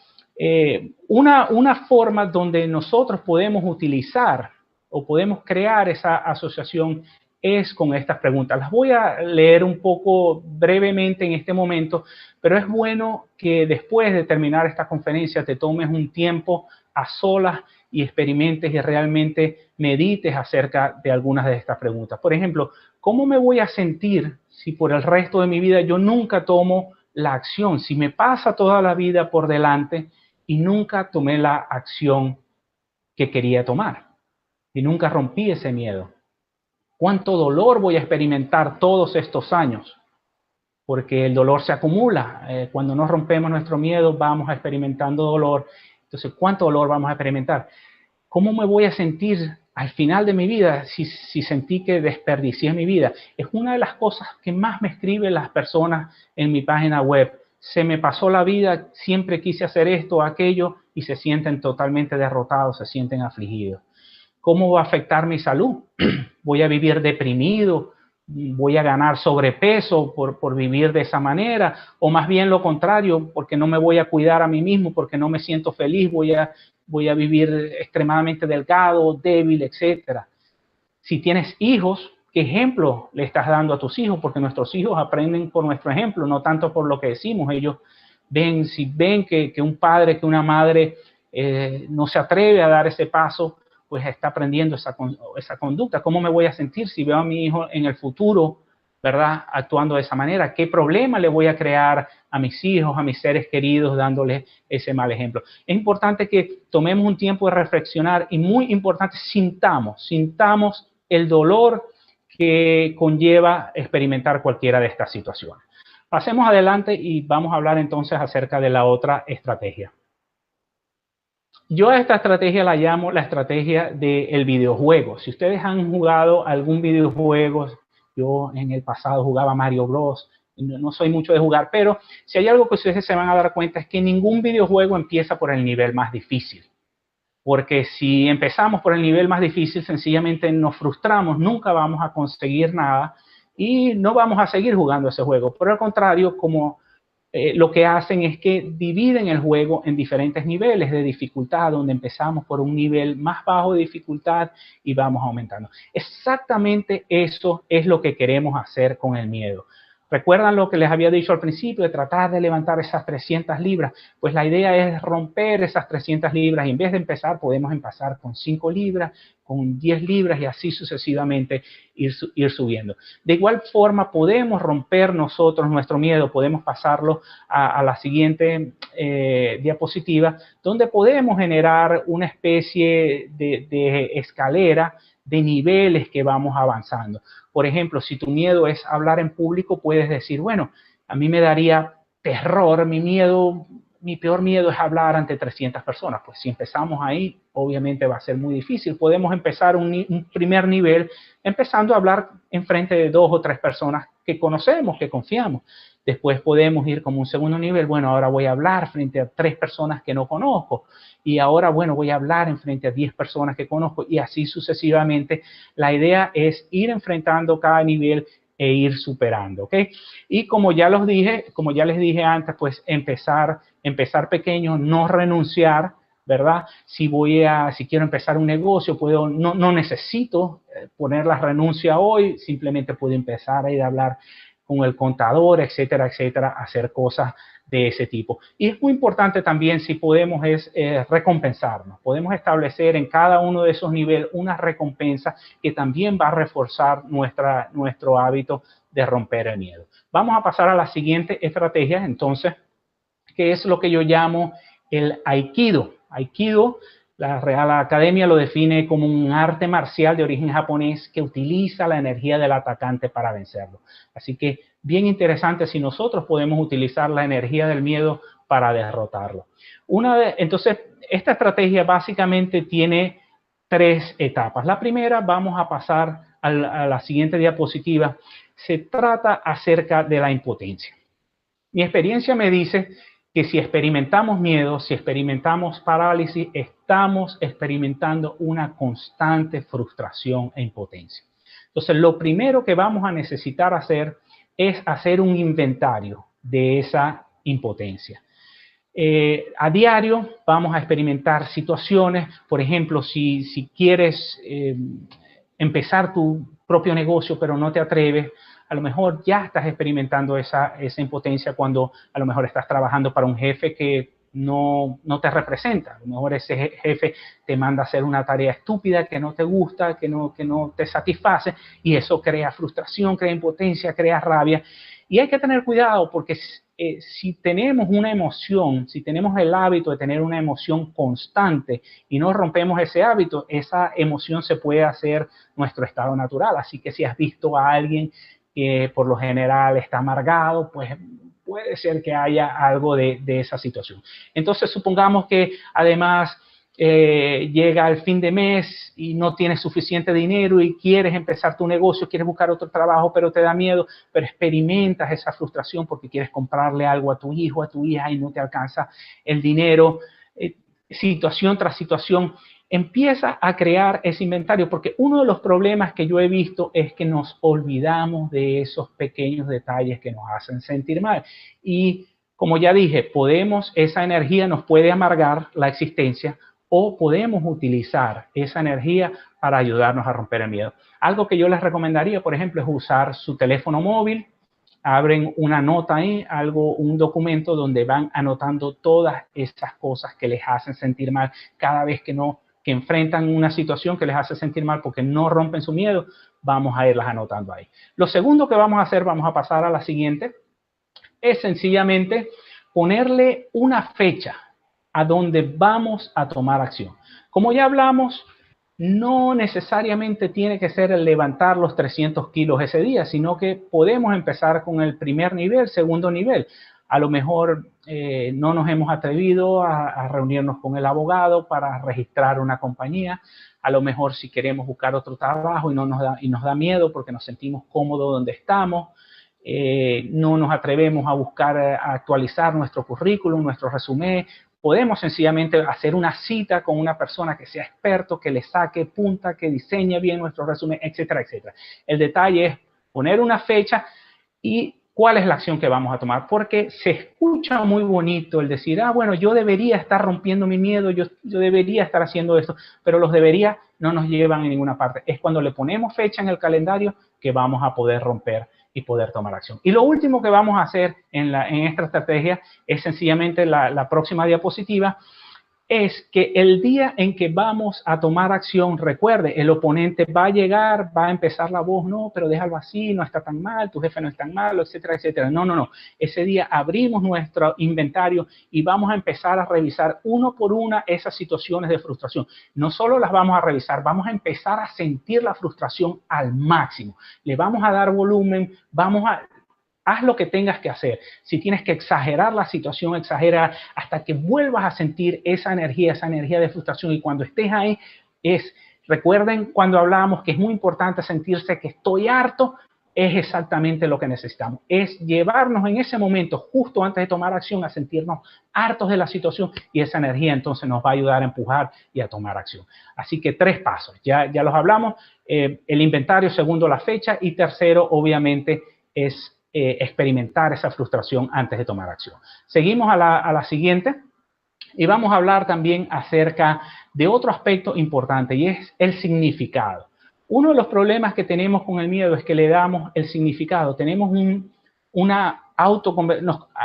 una forma donde nosotros podemos utilizar o podemos crear esa asociación es con estas preguntas. Las voy a leer un poco brevemente en este momento, pero es bueno que después de terminar esta conferencia te tomes un tiempo a solas y experimentes y realmente medites acerca de algunas de estas preguntas. Por ejemplo, ¿cómo me voy a sentir si por el resto de mi vida yo nunca tomo la acción? Si me pasa toda la vida por delante y nunca tomé la acción que quería tomar y nunca rompí ese miedo. ¿Cuánto dolor voy a experimentar todos estos años? Porque el dolor se acumula. Cuando no rompemos nuestro miedo, vamos experimentando dolor. Entonces, ¿cuánto dolor vamos a experimentar? ¿Cómo me voy a sentir al final de mi vida si sentí que desperdicié mi vida? Es una de las cosas que más me escriben las personas en mi página web. Se me pasó la vida, siempre quise hacer esto o aquello y se sienten totalmente derrotados, se sienten afligidos. ¿Cómo va a afectar mi salud? ¿Voy a vivir deprimido? ¿Voy a ganar sobrepeso por vivir de esa manera? O más bien lo contrario, porque no me voy a cuidar a mí mismo, porque no me siento feliz, voy a vivir extremadamente delgado, débil, etcétera. Si tienes hijos, ¿qué ejemplo le estás dando a tus hijos? Porque nuestros hijos aprenden por nuestro ejemplo, no tanto por lo que decimos. Ellos ven, si ven que un padre, que una madre no se atreve a dar ese paso, pues está aprendiendo esa conducta. ¿Cómo me voy a sentir si veo a mi hijo en el futuro, verdad, actuando de esa manera? ¿Qué problema le voy a crear a mis hijos, a mis seres queridos, dándoles ese mal ejemplo? Es importante que tomemos un tiempo de reflexionar y muy importante, sintamos el dolor que conlleva experimentar cualquiera de estas situaciones. Pasemos adelante y vamos a hablar entonces acerca de la otra estrategia. Yo a esta estrategia la llamo la estrategia del videojuego. Si ustedes han jugado algún videojuego, yo en el pasado jugaba Mario Bros. No soy mucho de jugar, pero si hay algo que ustedes se van a dar cuenta es que ningún videojuego empieza por el nivel más difícil. Porque si empezamos por el nivel más difícil, sencillamente nos frustramos, nunca vamos a conseguir nada y no vamos a seguir jugando ese juego. Por el contrario, como lo que hacen es que dividen el juego en diferentes niveles de dificultad, donde empezamos por un nivel más bajo de dificultad y vamos aumentando. Exactamente eso es lo que queremos hacer con el miedo. ¿Recuerdan lo que les había dicho al principio de tratar de levantar esas 300 libras? Pues la idea es romper esas 300 libras y en vez de empezar, podemos empezar con 5 libras, con 10 libras y así sucesivamente ir subiendo. De igual forma, podemos romper nosotros nuestro miedo, podemos pasarlo a la siguiente diapositiva, donde podemos generar una especie de escalera de niveles que vamos avanzando. Por ejemplo, si tu miedo es hablar en público, puedes decir, bueno, a mí me daría terror, mi peor miedo es hablar ante 300 personas. Pues si empezamos ahí, obviamente va a ser muy difícil. Podemos empezar un primer nivel empezando a hablar en frente de 2 o 3 personas que conocemos, que confiamos. Después podemos ir como un segundo nivel. Bueno, ahora voy a hablar frente a 3 personas que no conozco. Y ahora, bueno, voy a hablar en frente a 10 personas que conozco y así sucesivamente. La idea es ir enfrentando cada nivel e ir superando, ¿ok? Y como ya les dije antes, pues empezar pequeño, no renunciar, ¿verdad? Si quiero empezar un negocio, no necesito poner la renuncia hoy, simplemente puedo empezar a ir a hablar con el contador, etcétera, etcétera, hacer cosas de ese tipo. Y es muy importante también, si podemos, recompensarnos. Podemos establecer en cada uno de esos niveles una recompensa que también va a reforzar nuestro hábito de romper el miedo. Vamos a pasar a la siguiente estrategia, entonces, que es lo que yo llamo el Aikido. Aikido, la Real Academia lo define como un arte marcial de origen japonés que utiliza la energía del atacante para vencerlo. Así que bien interesante si nosotros podemos utilizar la energía del miedo para derrotarlo. Entonces, esta estrategia básicamente tiene 3 etapas. La primera, vamos a pasar a la siguiente diapositiva, se trata acerca de la impotencia. Mi experiencia me dice que si experimentamos miedo, si experimentamos parálisis, estamos experimentando una constante frustración e impotencia. Entonces, lo primero que vamos a necesitar hacer es hacer un inventario de esa impotencia. A diario vamos a experimentar situaciones, por ejemplo, si quieres empezar tu propio negocio pero no te atreves, a lo mejor ya estás experimentando esa impotencia cuando a lo mejor estás trabajando para un jefe que no te representa. A lo mejor ese jefe te manda a hacer una tarea estúpida que no te gusta, que no te satisface, y eso crea frustración, crea impotencia, crea rabia. Y hay que tener cuidado porque si tenemos una emoción, si tenemos el hábito de tener una emoción constante y no rompemos ese hábito, esa emoción se puede hacer nuestro estado natural. Así que si has visto a alguien que por lo general está amargado, pues puede ser que haya algo de esa situación. Entonces, supongamos que además llega el fin de mes y no tienes suficiente dinero y quieres empezar tu negocio, quieres buscar otro trabajo, pero te da miedo, pero experimentas esa frustración porque quieres comprarle algo a tu hijo, a tu hija y no te alcanza el dinero. Situación tras situación, empieza a crear ese inventario, porque uno de los problemas que yo he visto es que nos olvidamos de esos pequeños detalles que nos hacen sentir mal. Y como ya dije, esa energía nos puede amargar la existencia o podemos utilizar esa energía para ayudarnos a romper el miedo. Algo que yo les recomendaría, por ejemplo, es usar su teléfono móvil. Abren una nota ahí, un documento donde van anotando todas esas cosas que les hacen sentir mal cada vez que enfrentan una situación que les hace sentir mal porque no rompen su miedo, vamos a irlas anotando ahí. Lo segundo que vamos a hacer, vamos a pasar a la siguiente, es sencillamente ponerle una fecha a donde vamos a tomar acción. Como ya hablamos, no necesariamente tiene que ser el levantar los 300 kilos ese día, sino que podemos empezar con el primer nivel, segundo nivel. A lo mejor no nos hemos atrevido a reunirnos con el abogado para registrar una compañía. A lo mejor si queremos buscar otro trabajo y nos da miedo porque nos sentimos cómodos donde estamos. No nos atrevemos a buscar a actualizar nuestro currículum, nuestro resumen. Podemos sencillamente hacer una cita con una persona que sea experto, que le saque punta, que diseñe bien nuestro resumen, etcétera, etcétera. El detalle es poner una fecha y cuál es la acción que vamos a tomar, porque se escucha muy bonito el decir, bueno, yo debería estar rompiendo mi miedo, yo debería estar haciendo esto, pero los debería no nos llevan a ninguna parte. Es cuando le ponemos fecha en el calendario que vamos a poder romper y poder tomar acción. Y lo último que vamos a hacer en esta estrategia es sencillamente la próxima diapositiva, es que el día en que vamos a tomar acción, recuerde, el oponente va a llegar, va a empezar la voz, no, pero déjalo así, no está tan mal, tu jefe no es tan malo, etcétera, etcétera. No. Ese día abrimos nuestro inventario y vamos a empezar a revisar uno por una esas situaciones de frustración. No solo las vamos a revisar, vamos a empezar a sentir la frustración al máximo. Le vamos a dar volumen, haz lo que tengas que hacer. Si tienes que exagerar la situación, exagera hasta que vuelvas a sentir esa energía de frustración. Y cuando estés ahí, recuerden cuando hablábamos que es muy importante sentirse que estoy harto, es exactamente lo que necesitamos. Es llevarnos en ese momento, justo antes de tomar acción, a sentirnos hartos de la situación y esa energía entonces nos va a ayudar a empujar y a tomar acción. Así que 3 pasos, ya los hablamos. El inventario, segundo, la fecha, y tercero, obviamente, es experimentar esa frustración antes de tomar acción. Seguimos a la siguiente y vamos a hablar también acerca de otro aspecto importante y es el significado. Uno de los problemas que tenemos con el miedo es que le damos el significado. Tenemos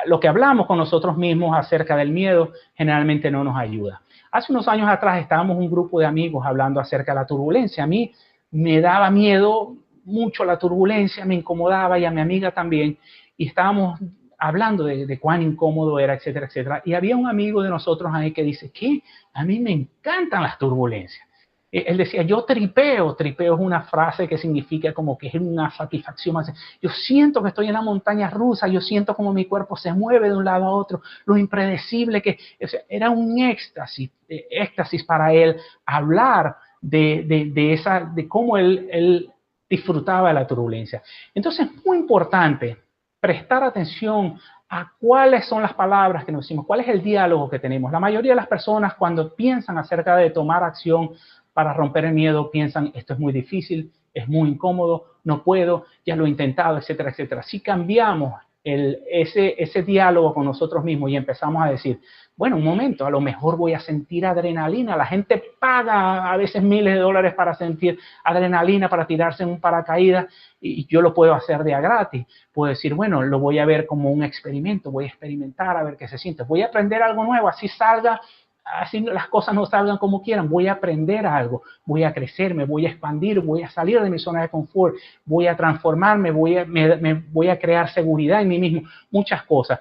lo que hablamos con nosotros mismos acerca del miedo generalmente no nos ayuda. Hace unos años atrás estábamos un grupo de amigos hablando acerca de la turbulencia. A mí me daba miedo mucho la turbulencia, me incomodaba y a mi amiga también, y estábamos hablando de cuán incómodo era, etcétera, etcétera. Y había un amigo de nosotros ahí que dice, ¿qué? A mí me encantan las turbulencias. Él decía, yo tripeo es una frase que significa como que es una satisfacción. Yo siento que estoy en la montaña rusa, yo siento como mi cuerpo se mueve de un lado a otro, lo impredecible que, o sea, era un éxtasis para él hablar de cómo él disfrutaba de la turbulencia. Entonces es muy importante prestar atención a cuáles son las palabras que nos decimos, cuál es el diálogo que tenemos. La mayoría de las personas cuando piensan acerca de tomar acción para romper el miedo, piensan, esto es muy difícil, es muy incómodo, no puedo, ya lo he intentado, etcétera, etcétera. Si cambiamos ese diálogo con nosotros mismos y empezamos a decir, bueno, un momento, a lo mejor voy a sentir adrenalina. La gente paga a veces miles de dólares para sentir adrenalina, para tirarse en un paracaídas, y yo lo puedo hacer de a gratis. Puedo decir, bueno, lo voy a ver como un experimento, voy a experimentar a ver qué se siente. Voy a aprender algo nuevo, así salga, así las cosas no salgan como quieran. Voy a aprender algo, voy a crecer, me voy a expandir, voy a salir de mi zona de confort, voy a transformarme, me voy a crear seguridad en mí mismo, muchas cosas.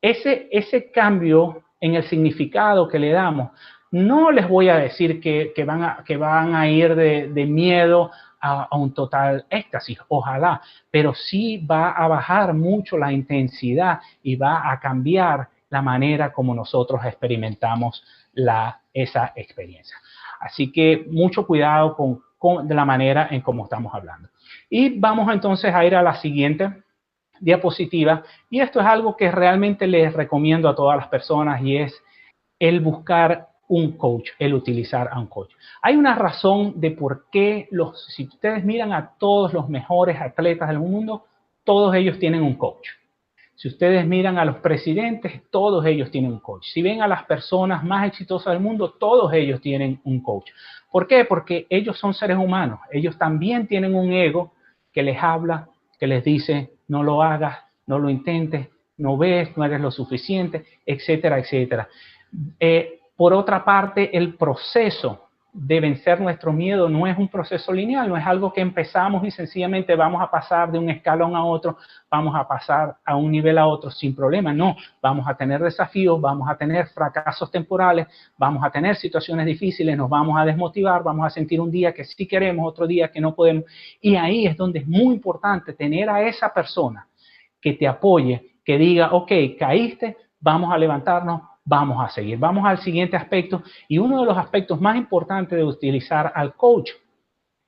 Ese cambio en el significado que le damos, no les voy a decir que van a ir de miedo a un total éxtasis, ojalá, pero sí va a bajar mucho la intensidad y va a cambiar la manera como nosotros experimentamos esa experiencia. Así que mucho cuidado de la manera en cómo estamos hablando. Y vamos entonces a ir a la siguiente diapositiva, y esto es algo que realmente les recomiendo a todas las personas, y es el buscar un coach, el utilizar a un coach. Hay una razón de por qué si ustedes miran a todos los mejores atletas del mundo, todos ellos tienen un coach. Si ustedes miran a los presidentes, todos ellos tienen un coach. Si ven a las personas más exitosas del mundo, todos ellos tienen un coach. ¿Por qué? Porque ellos son seres humanos. Ellos también tienen un ego que les habla, que les dice, no lo hagas, no lo intentes, no ves, no eres lo suficiente, etcétera, etcétera. Por otra parte, el proceso de vencer nuestro miedo no es un proceso lineal, no es algo que empezamos y sencillamente vamos a pasar de un escalón a otro, vamos a pasar a un nivel a otro sin problema. No, vamos a tener desafíos, vamos a tener fracasos temporales, vamos a tener situaciones difíciles, nos vamos a desmotivar, vamos a sentir un día que sí queremos, otro día que no podemos. Y ahí es donde es muy importante tener a esa persona que te apoye, que diga, ok, caíste, vamos a levantarnos, vamos a seguir. Vamos al siguiente aspecto, y uno de los aspectos más importantes de utilizar al coach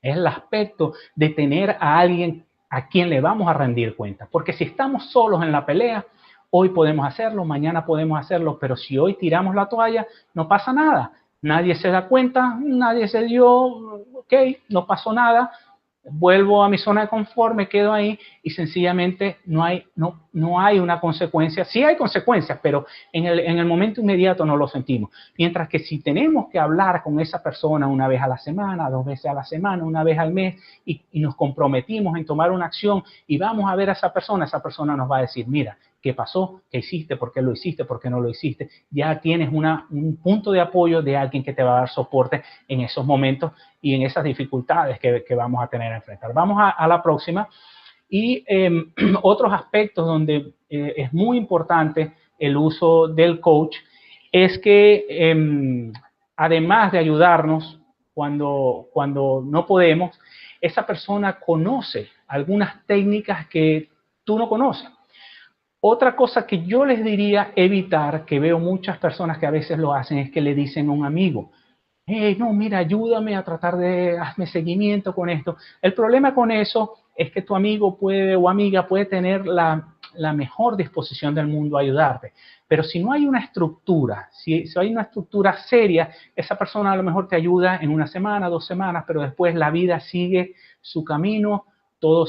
es el aspecto de tener a alguien a quien le vamos a rendir cuentas. Porque si estamos solos en la pelea, hoy podemos hacerlo, mañana podemos hacerlo, pero si hoy tiramos la toalla, no pasa nada. Nadie se da cuenta, nadie se dio, ok, no pasó nada. Vuelvo a mi zona de confort, me quedo ahí y sencillamente no hay una consecuencia. Sí hay consecuencias, pero en el momento inmediato no lo sentimos. Mientras que si tenemos que hablar con esa persona una vez a la semana, 2 veces a la semana, una vez al mes, y nos comprometimos en tomar una acción y vamos a ver a esa persona nos va a decir, mira, ¿qué pasó? ¿Qué hiciste? ¿Por qué lo hiciste? ¿Por qué no lo hiciste? Ya tienes un punto de apoyo de alguien que te va a dar soporte en esos momentos y en esas dificultades que vamos a tener a enfrentar. Vamos a la próxima. Y otros aspectos donde es muy importante el uso del coach es que además de ayudarnos cuando no podemos, esa persona conoce algunas técnicas que tú no conoces. Otra cosa que yo les diría evitar, que veo muchas personas que a veces lo hacen, es que le dicen a un amigo, hey, no, mira, ayúdame a tratar de hazme seguimiento con esto. El problema con eso es que tu amigo o amiga puede tener la mejor disposición del mundo a ayudarte. Pero si no hay una estructura, si hay una estructura seria, esa persona a lo mejor te ayuda en 1 semana, 2 semanas, pero después la vida sigue su camino, todo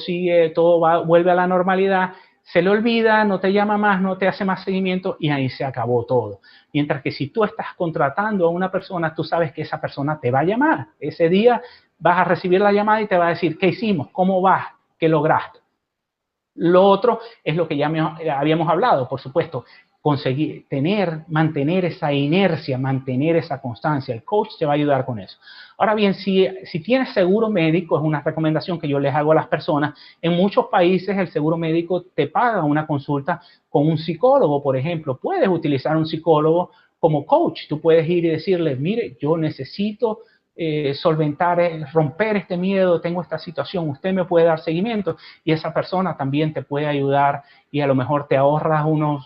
vuelve a la normalidad, se le olvida, no te llama más, no te hace más seguimiento y ahí se acabó todo. Mientras que si tú estás contratando a una persona, tú sabes que esa persona te va a llamar. Ese día vas a recibir la llamada y te va a decir, ¿qué hicimos? ¿Cómo vas? ¿Qué lograste? Lo otro es lo que ya habíamos hablado, por supuesto, mantener esa inercia, mantener esa constancia. El coach te va a ayudar con eso. Ahora bien, si tienes seguro médico, es una recomendación que yo les hago a las personas. En muchos países el seguro médico te paga una consulta con un psicólogo, por ejemplo. Puedes utilizar un psicólogo como coach. Tú puedes ir y decirle, mire, yo necesito solventar, romper este miedo, tengo esta situación, usted me puede dar seguimiento, y esa persona también te puede ayudar y a lo mejor te ahorras unos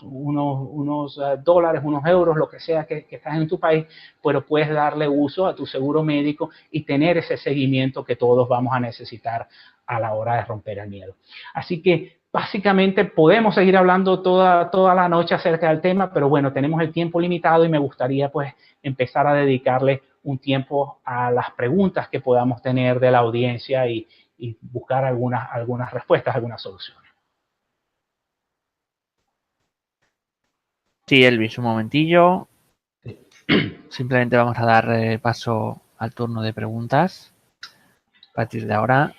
dólares, unos euros, lo que sea que estás en tu país, pero puedes darle uso a tu seguro médico y tener ese seguimiento que todos vamos a necesitar a la hora de romper el miedo. Así que básicamente podemos seguir hablando toda la noche acerca del tema, pero bueno, tenemos el tiempo limitado y me gustaría pues empezar a dedicarle un tiempo a las preguntas que podamos tener de la audiencia y buscar algunas respuestas, algunas soluciones. Sí, Elvis, un momentillo. Simplemente vamos a dar paso al turno de preguntas. A partir de ahora.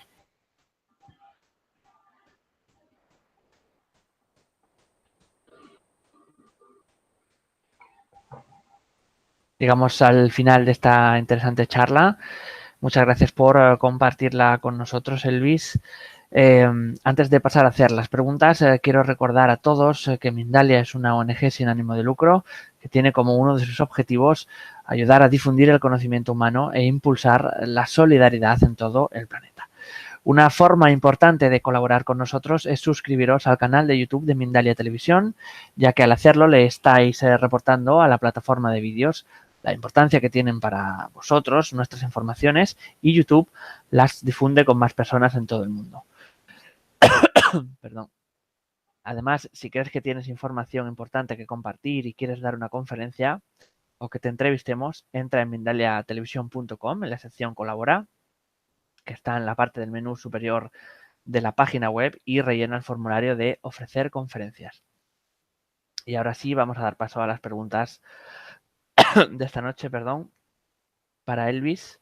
Llegamos al final de esta interesante charla. Muchas gracias por compartirla con nosotros, Elvis. Antes de pasar a hacer las preguntas, quiero recordar a todos que Mindalia es una ONG sin ánimo de lucro que tiene como uno de sus objetivos ayudar a difundir el conocimiento humano e impulsar la solidaridad en todo el planeta. Una forma importante de colaborar con nosotros es suscribiros al canal de YouTube de Mindalia Televisión, ya que al hacerlo le estáis reportando a la plataforma de vídeos la importancia que tienen para vosotros nuestras informaciones y YouTube las difunde con más personas en todo el mundo. Perdón. Además, si crees que tienes información importante que compartir y quieres dar una conferencia o que te entrevistemos, entra en mindaliatelevisión.com en la sección Colabora, que está en la parte del menú superior de la página web, y rellena el formulario de ofrecer conferencias. Y ahora sí, vamos a dar paso a las preguntas de esta noche, para Elvis.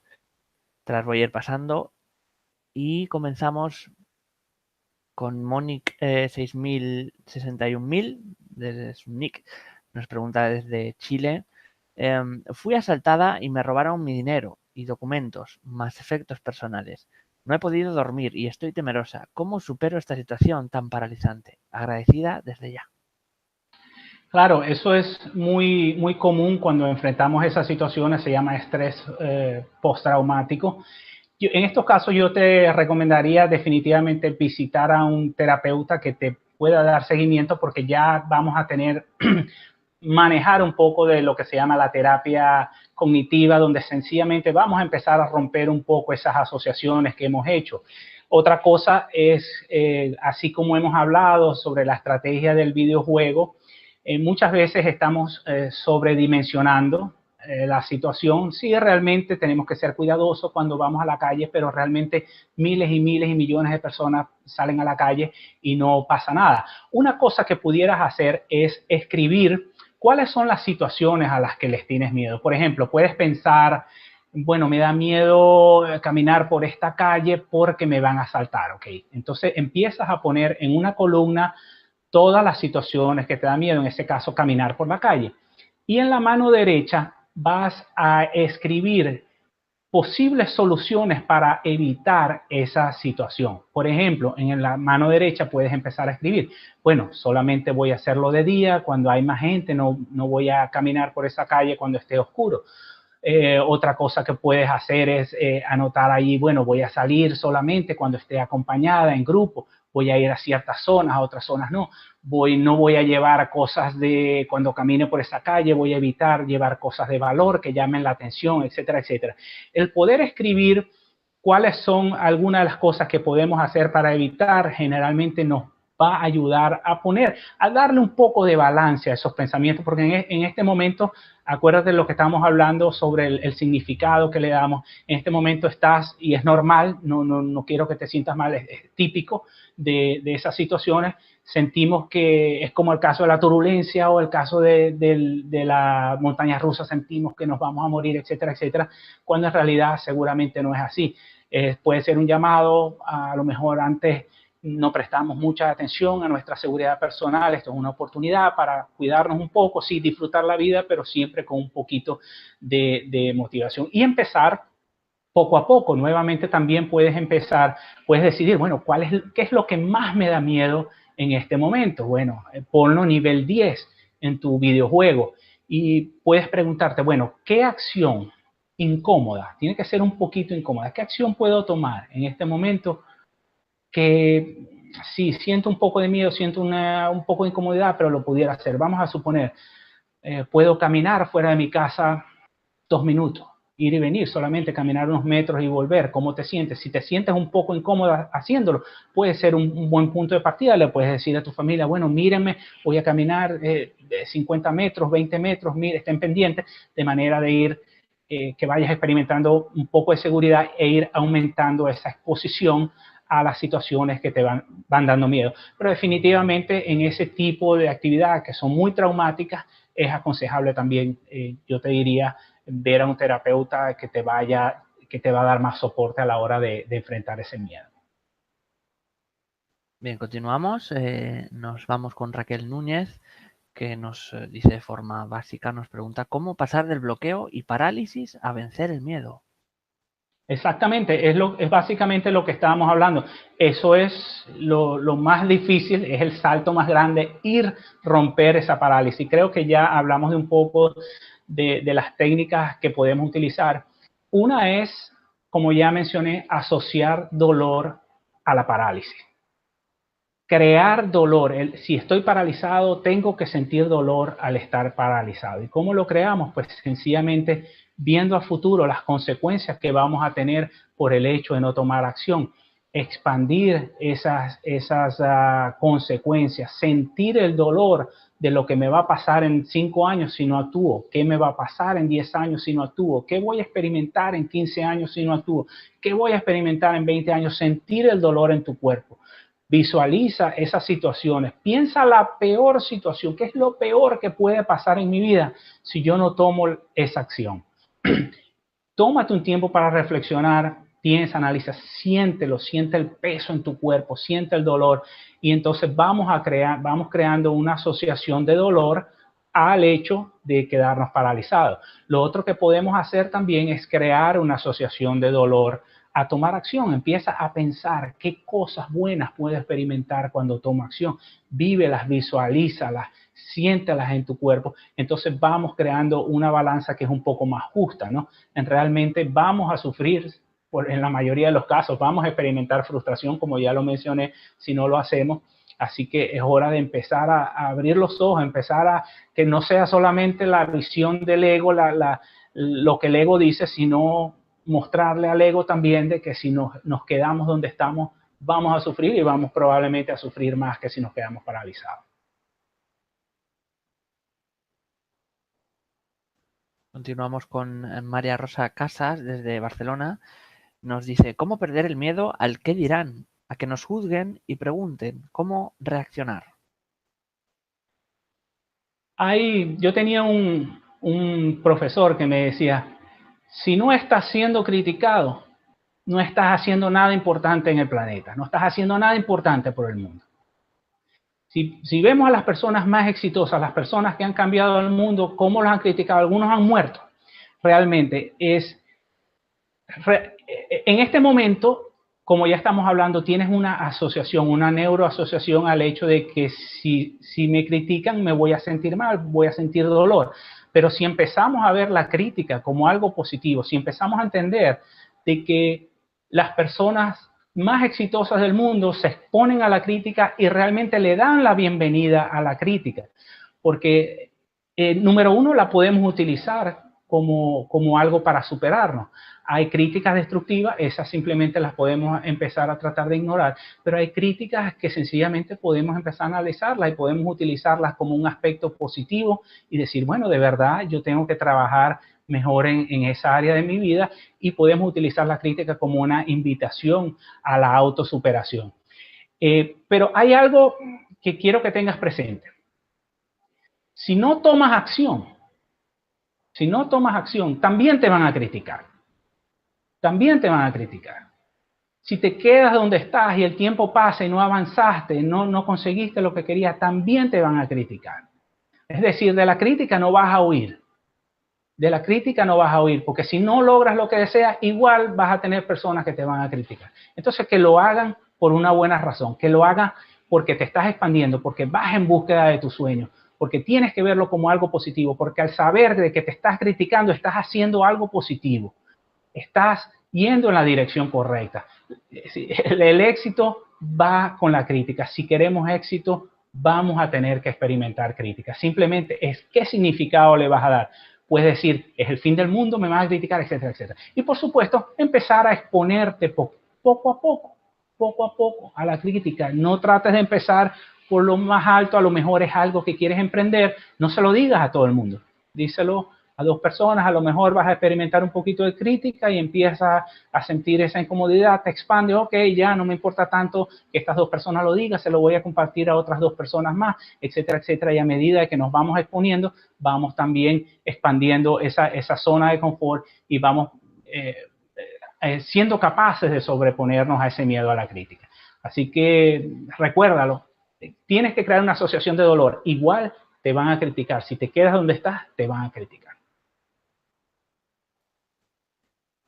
Te las voy a ir pasando y comenzamos con Monic 6000 desde su nick. Nos pregunta desde Chile. Fui asaltada y me robaron mi dinero y documentos, más efectos personales. No he podido dormir y estoy temerosa. ¿Cómo supero esta situación tan paralizante? Agradecida desde ya. Claro, eso es muy, muy común cuando enfrentamos esas situaciones, se llama estrés postraumático. En estos casos yo te recomendaría definitivamente visitar a un terapeuta que te pueda dar seguimiento, porque ya vamos a tener manejar un poco de lo que se llama la terapia cognitiva, donde sencillamente vamos a empezar a romper un poco esas asociaciones que hemos hecho. Otra cosa es, así como hemos hablado sobre la estrategia del videojuego, muchas veces estamos sobredimensionando la situación. Sí, realmente tenemos que ser cuidadosos cuando vamos a la calle, pero realmente miles y miles y millones de personas salen a la calle y no pasa nada. Una cosa que pudieras hacer es escribir cuáles son las situaciones a las que les tienes miedo. Por ejemplo, puedes pensar, bueno, me da miedo caminar por esta calle porque me van a asaltar, ¿ok? Entonces empiezas a poner en una columna todas las situaciones que te da miedo, en ese caso caminar por la calle. Y en la mano derecha vas a escribir posibles soluciones para evitar esa situación. Por ejemplo, en la mano derecha puedes empezar a escribir, bueno, solamente voy a hacerlo de día, cuando hay más gente, no voy a caminar por esa calle cuando esté oscuro. Otra cosa que puedes hacer es anotar ahí, bueno, voy a salir solamente cuando esté acompañada en grupo, voy a ir a ciertas zonas, a otras zonas no. No voy a llevar cosas de, cuando camine por esa calle, voy a evitar llevar cosas de valor que llamen la atención, etcétera, etcétera. El poder escribir cuáles son algunas de las cosas que podemos hacer para evitar, generalmente nos va a ayudar a darle un poco de balance a esos pensamientos, porque en este momento, acuérdate de lo que estamos hablando sobre el significado que le damos. En este momento estás, y es normal, no quiero que te sientas mal, es típico de esas situaciones. Sentimos que es como el caso de la turbulencia o el caso de la montaña rusa, sentimos que nos vamos a morir, etcétera, etcétera, cuando en realidad seguramente no es así. Puede ser un llamado, a lo mejor antes no prestamos mucha atención a nuestra seguridad personal. Esto es una oportunidad para cuidarnos un poco, sí, disfrutar la vida, pero siempre con un poquito de motivación y empezar poco a poco. Nuevamente también puedes empezar, puedes decidir, bueno, ¿qué es lo que más me da miedo en este momento? Bueno, ponlo nivel 10 en tu videojuego y puedes preguntarte, bueno, ¿qué acción incómoda? Tiene que ser un poquito incómoda. ¿Qué acción puedo tomar en este momento que sí, siento un poco de miedo, siento un poco de incomodidad, pero lo pudiera hacer? Vamos a suponer, puedo caminar fuera de mi casa 2 minutos, ir y venir, solamente caminar unos metros y volver. ¿Cómo te sientes? Si te sientes un poco incómoda haciéndolo, puede ser un buen punto de partida. Le puedes decir a tu familia, bueno, mírenme, voy a caminar 50 metros, 20 metros, mire, estén pendientes, de manera de ir, que vayas experimentando un poco de seguridad e ir aumentando esa exposición a las situaciones que te van dando miedo. Pero definitivamente en ese tipo de actividad que son muy traumáticas, es aconsejable también, yo te diría, ver a un terapeuta que te va a dar más soporte a la hora de enfrentar ese miedo. Bien, continuamos. Nos vamos con Raquel Núñez, que nos dice de forma básica, nos pregunta cómo pasar del bloqueo y parálisis a vencer el miedo. Exactamente, es básicamente lo que estábamos hablando. Eso es lo más difícil, es el salto más grande, romper esa parálisis. Creo que ya hablamos de un poco de las técnicas que podemos utilizar. Una es, como ya mencioné, asociar dolor a la parálisis. Crear dolor. Si estoy paralizado, tengo que sentir dolor al estar paralizado. ¿Y cómo lo creamos? Pues sencillamente viendo a futuro las consecuencias que vamos a tener por el hecho de no tomar acción. Expandir esas consecuencias, sentir el dolor de lo que me va a pasar en 5 años si no actúo, qué me va a pasar en 10 años si no actúo, qué voy a experimentar en 15 años si no actúo, qué voy a experimentar en 20 años, sentir el dolor en tu cuerpo. Visualiza esas situaciones. Piensa la peor situación. ¿Qué es lo peor que puede pasar en mi vida si yo no tomo esa acción? Tómate un tiempo para reflexionar, piensa, analiza, siéntelo, siente el peso en tu cuerpo, siente el dolor y entonces vamos creando una asociación de dolor al hecho de quedarnos paralizados. Lo otro que podemos hacer también es crear una asociación de dolor a tomar acción. Empieza a pensar qué cosas buenas puedes experimentar cuando toma acción. Vívelas, visualízalas, siéntelas en tu cuerpo. Entonces vamos creando una balanza que es un poco más justa, ¿no? Realmente vamos a sufrir, en la mayoría de los casos, vamos a experimentar frustración, como ya lo mencioné, si no lo hacemos. Así que es hora de empezar a abrir los ojos, empezar a que no sea solamente la visión del ego, lo que el ego dice, sino mostrarle al ego también de que si nos quedamos donde estamos, vamos a sufrir y vamos probablemente a sufrir más que si nos quedamos paralizados. Continuamos con María Rosa Casas desde Barcelona. Nos dice, ¿cómo perder el miedo al qué dirán? A que nos juzguen y pregunten cómo reaccionar. Yo tenía un profesor que me decía, si no estás siendo criticado, no estás haciendo nada importante en el planeta, no estás haciendo nada importante por el mundo. Si vemos a las personas más exitosas, las personas que han cambiado el mundo, cómo los han criticado, algunos han muerto. Realmente en este momento, como ya estamos hablando, tienes una asociación, una neuroasociación al hecho de que si me critican me voy a sentir mal, voy a sentir dolor. Pero si empezamos a ver la crítica como algo positivo, si empezamos a entender de que las personas más exitosas del mundo se exponen a la crítica y realmente le dan la bienvenida a la crítica, porque número uno, la podemos utilizar como algo para superarnos. Hay críticas destructivas, esas simplemente las podemos empezar a tratar de ignorar, pero hay críticas que sencillamente podemos empezar a analizarlas y podemos utilizarlas como un aspecto positivo y decir, bueno, de verdad yo tengo que trabajar mejor en esa área de mi vida, y podemos utilizar la crítica como una invitación a la autosuperación. Pero hay algo que quiero que tengas presente. Si no tomas acción, también te van a criticar. También te van a criticar. Si te quedas donde estás y el tiempo pasa y no avanzaste, no conseguiste lo que querías, también te van a criticar. Es decir, de la crítica no vas a huir. De la crítica no vas a huir, porque si no logras lo que deseas, igual vas a tener personas que te van a criticar. Entonces, que lo hagan por una buena razón, que lo hagan porque te estás expandiendo, porque vas en búsqueda de tus sueños, porque tienes que verlo como algo positivo, porque al saber de que te estás criticando, estás haciendo algo positivo, estás yendo en la dirección correcta. El éxito va con la crítica. Si queremos éxito, vamos a tener que experimentar crítica. Simplemente es qué significado le vas a dar. Puedes decir, es el fin del mundo, me vas a criticar, etcétera, etcétera. Y por supuesto, empezar a exponerte poco a poco a la crítica. No trates de empezar por lo más alto, a lo mejor es algo que quieres emprender. No se lo digas a todo el mundo. Díselo a dos personas, a lo mejor vas a experimentar un poquito de crítica y empiezas a sentir esa incomodidad, te expande, ok, ya no me importa tanto que estas dos personas lo digan, se lo voy a compartir a otras dos personas más, etcétera, etcétera. Y a medida que nos vamos exponiendo, vamos también expandiendo esa zona de confort y vamos siendo capaces de sobreponernos a ese miedo a la crítica. Así que recuérdalo, tienes que crear una asociación de dolor. Igual te van a criticar. Si te quedas donde estás, te van a criticar.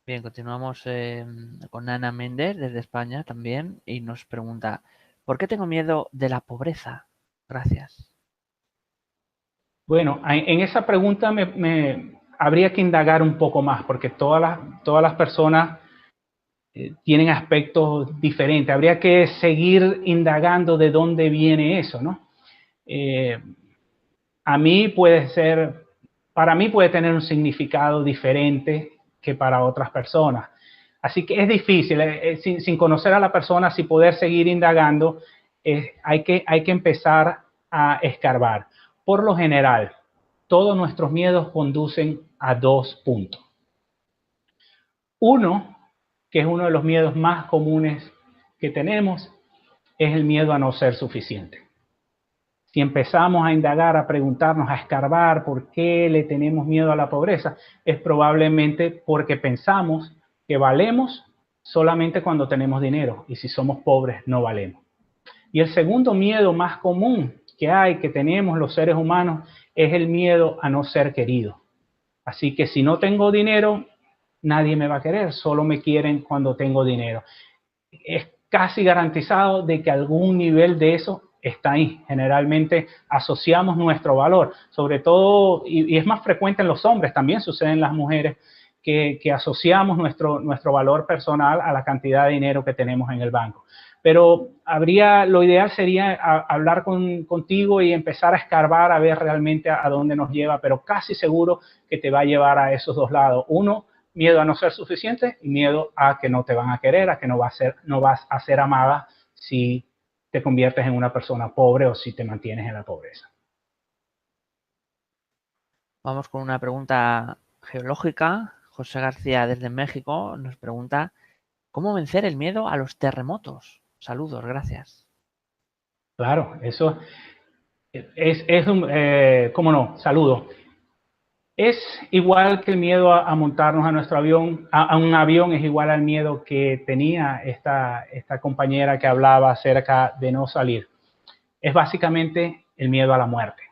Bien, continuamos con Ana Méndez desde España también y nos pregunta, ¿por qué tengo miedo de la pobreza? Gracias. Bueno, en esa pregunta habría que indagar un poco más porque todas las personas tienen aspectos diferentes. Habría que seguir indagando de dónde viene eso, ¿no? A mí para mí puede tener un significado diferente que para otras personas. Así que es difícil, sin conocer a la persona, sin poder seguir indagando, hay que empezar a escarbar. Por lo general, todos nuestros miedos conducen a dos puntos. Uno, que es uno de los miedos más comunes que tenemos, es el miedo a no ser suficiente. Si empezamos a indagar, a preguntarnos, a escarbar por qué le tenemos miedo a la pobreza, es probablemente porque pensamos que valemos solamente cuando tenemos dinero y si somos pobres no valemos. Y el segundo miedo más común que tenemos los seres humanos, es el miedo a no ser querido. Así que si no tengo dinero, nadie me va a querer, solo me quieren cuando tengo dinero. Es casi garantizado de que algún nivel de eso está ahí. Generalmente asociamos nuestro valor, sobre todo, y es más frecuente en los hombres, también sucede en las mujeres, que asociamos nuestro valor personal a la cantidad de dinero que tenemos en el banco. Pero lo ideal sería hablar contigo y empezar a escarbar a ver realmente a dónde nos lleva, pero casi seguro que te va a llevar a esos dos lados. Uno, miedo a no ser suficiente y miedo a que no te van a querer, a que no vas a ser amada si te conviertes en una persona pobre o si te mantienes en la pobreza. Vamos con una pregunta geológica. José García desde México nos pregunta, ¿cómo vencer el miedo a los terremotos? Saludos, gracias. Claro, eso ¿cómo no? Saludo. Es igual que el miedo a montarnos a nuestro avión, a un avión, es igual al miedo que tenía esta compañera que hablaba acerca de no salir. Es básicamente el miedo a la muerte,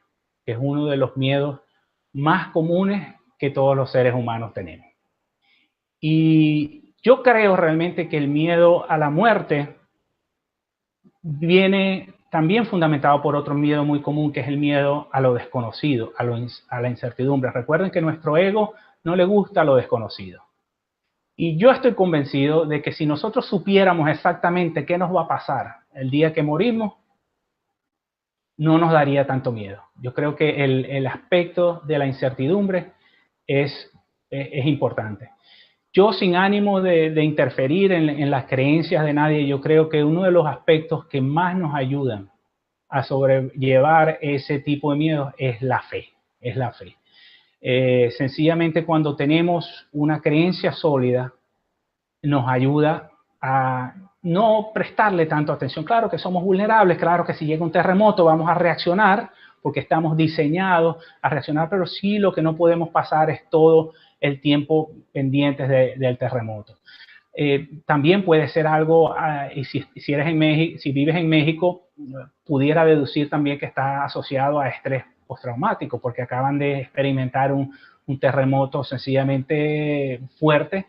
que es uno de los miedos más comunes que todos los seres humanos tenemos. Y yo creo realmente que el miedo a la muerte viene también fundamentado por otro miedo muy común, que es el miedo a lo desconocido, a la incertidumbre. Recuerden que nuestro ego no le gusta lo desconocido. Y yo estoy convencido de que si nosotros supiéramos exactamente qué nos va a pasar el día que morimos, no nos daría tanto miedo. Yo creo que el aspecto de la incertidumbre es importante. Yo, sin ánimo de interferir en las creencias de nadie, yo creo que uno de los aspectos que más nos ayudan a sobrellevar ese tipo de miedos es la fe. Es la fe. Sencillamente, cuando tenemos una creencia sólida, nos ayuda a no prestarle tanto atención. Claro que somos vulnerables, claro que si llega un terremoto vamos a reaccionar porque estamos diseñados a reaccionar, pero sí lo que no podemos pasar es todo el tiempo pendientes del terremoto. También puede ser algo, y si eres en México, si vives en México, pudiera deducir también que está asociado a estrés postraumático, porque acaban de experimentar un terremoto sencillamente fuerte,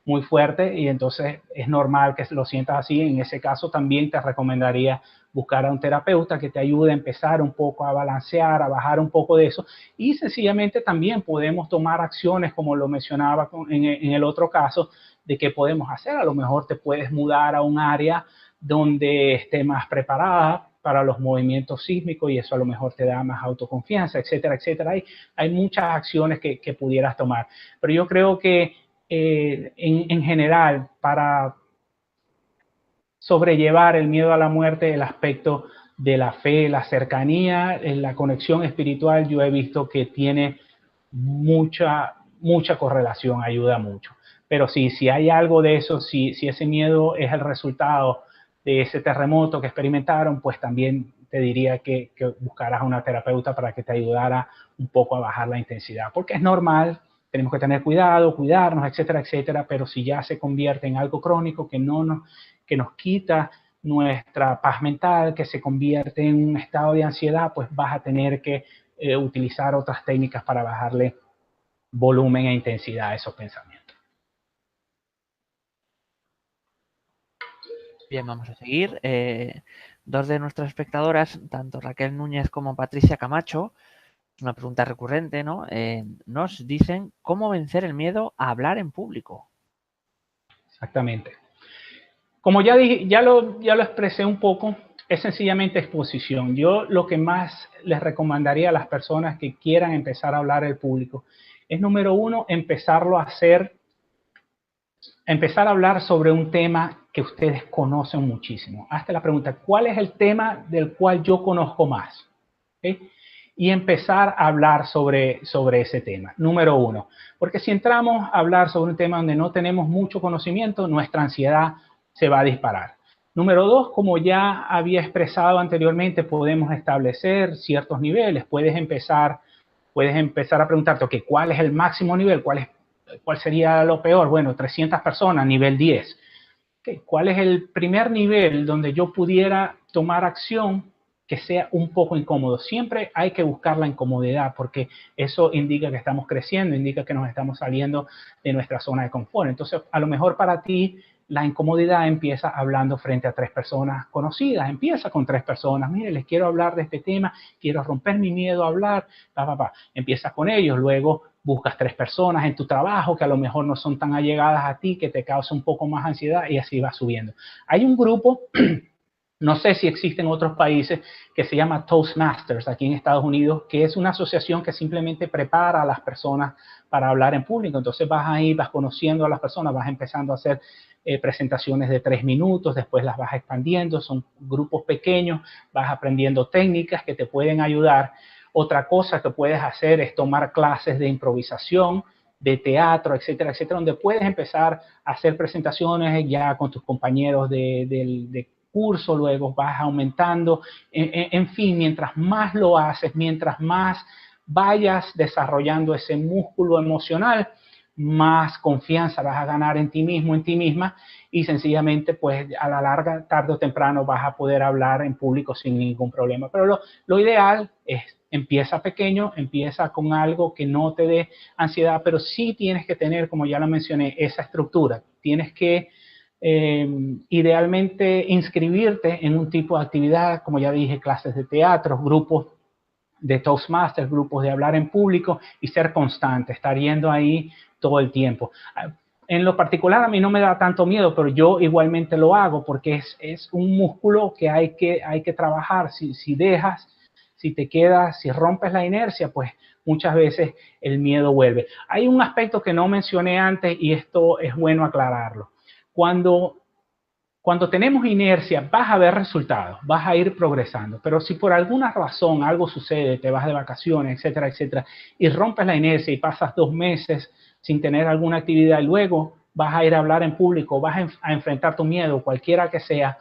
muy fuerte, y entonces es normal que lo sientas así. En ese caso también te recomendaría buscar a un terapeuta que te ayude a empezar un poco a balancear, a bajar un poco de eso, y sencillamente también podemos tomar acciones como lo mencionaba en el otro caso, de qué podemos hacer. A lo mejor te puedes mudar a un área donde esté más preparada para los movimientos sísmicos y eso a lo mejor te da más autoconfianza, etcétera, etcétera. Hay muchas acciones que pudieras tomar, pero yo creo que en general, para sobrellevar el miedo a la muerte, el aspecto de la fe, la cercanía, la conexión espiritual, yo he visto que tiene mucha correlación, ayuda mucho. Pero sí, si hay algo de eso, si ese miedo es el resultado de ese terremoto que experimentaron, pues también te diría que buscaras a una terapeuta para que te ayudara un poco a bajar la intensidad, porque es normal, tenemos que tener cuidado, cuidarnos, etcétera, etcétera, pero si ya se convierte en algo crónico que nos quita nuestra paz mental, que se convierte en un estado de ansiedad, pues vas a tener que utilizar otras técnicas para bajarle volumen e intensidad a esos pensamientos. Bien, vamos a seguir. Dos de nuestras espectadoras, tanto Raquel Núñez como Patricia Camacho, una pregunta recurrente, ¿no? Nos dicen cómo vencer el miedo a hablar en público. Exactamente. Como ya dije, ya lo expresé un poco, es sencillamente exposición. Yo lo que más les recomendaría a las personas que quieran empezar a hablar en público es, número uno, empezar a hablar sobre un tema que ustedes conocen muchísimo. Hazte la pregunta, ¿cuál es el tema del cual yo conozco más? ¿Okay? Y empezar a hablar sobre ese tema, número uno. Porque si entramos a hablar sobre un tema donde no tenemos mucho conocimiento, nuestra ansiedad se va a disparar. Número dos, como ya había expresado anteriormente, podemos establecer ciertos niveles. Puedes empezar a preguntarte, okay, ¿cuál es el máximo nivel? ¿Cuál sería lo peor? Bueno, 300 personas, nivel 10. Okay, ¿cuál es el primer nivel donde yo pudiera tomar acción que sea un poco incómodo? Siempre hay que buscar la incomodidad, porque eso indica que estamos creciendo, indica que nos estamos saliendo de nuestra zona de confort. Entonces, a lo mejor para ti la incomodidad empieza hablando frente a 3 personas conocidas. Empieza con 3 personas. Mire, les quiero hablar de este tema, quiero romper mi miedo a hablar. Empiezas con ellos, luego buscas 3 personas en tu trabajo que a lo mejor no son tan allegadas a ti, que te causa un poco más ansiedad, y así va subiendo. Hay un grupo, no sé si existe en otros países, que se llama Toastmasters aquí en Estados Unidos, que es una asociación que simplemente prepara a las personas para hablar en público. Entonces vas ahí, vas conociendo a las personas, vas empezando a hacer presentaciones de 3 minutos, después las vas expandiendo, son grupos pequeños, vas aprendiendo técnicas que te pueden ayudar. Otra cosa que puedes hacer es tomar clases de improvisación, de teatro, etcétera, etcétera, donde puedes empezar a hacer presentaciones ya con tus compañeros de curso, luego vas aumentando. En fin, mientras más lo haces, mientras más vayas desarrollando ese músculo emocional, más confianza vas a ganar en ti mismo, en ti misma, y sencillamente, pues a la larga, tarde o temprano, vas a poder hablar en público sin ningún problema. Pero lo ideal es, empieza pequeño, empieza con algo que no te dé ansiedad, pero sí tienes que tener, como ya lo mencioné, esa estructura. Tienes que idealmente inscribirte en un tipo de actividad, como ya dije, clases de teatro, grupos de Toastmasters, grupos de hablar en público, y ser constante, estar yendo ahí todo el tiempo. En lo particular, a mí no me da tanto miedo, pero yo igualmente lo hago porque es un músculo que hay que trabajar. Si dejas, si te quedas, si rompes la inercia, pues muchas veces el miedo vuelve. Hay un aspecto que no mencioné antes, y esto es bueno aclararlo. Cuando tenemos inercia, vas a ver resultados, vas a ir progresando. Pero si por alguna razón algo sucede, te vas de vacaciones, etcétera, etcétera, y rompes la inercia y pasas 2 meses sin tener alguna actividad, y luego vas a ir a hablar en público, vas a enfrentar tu miedo, cualquiera que sea,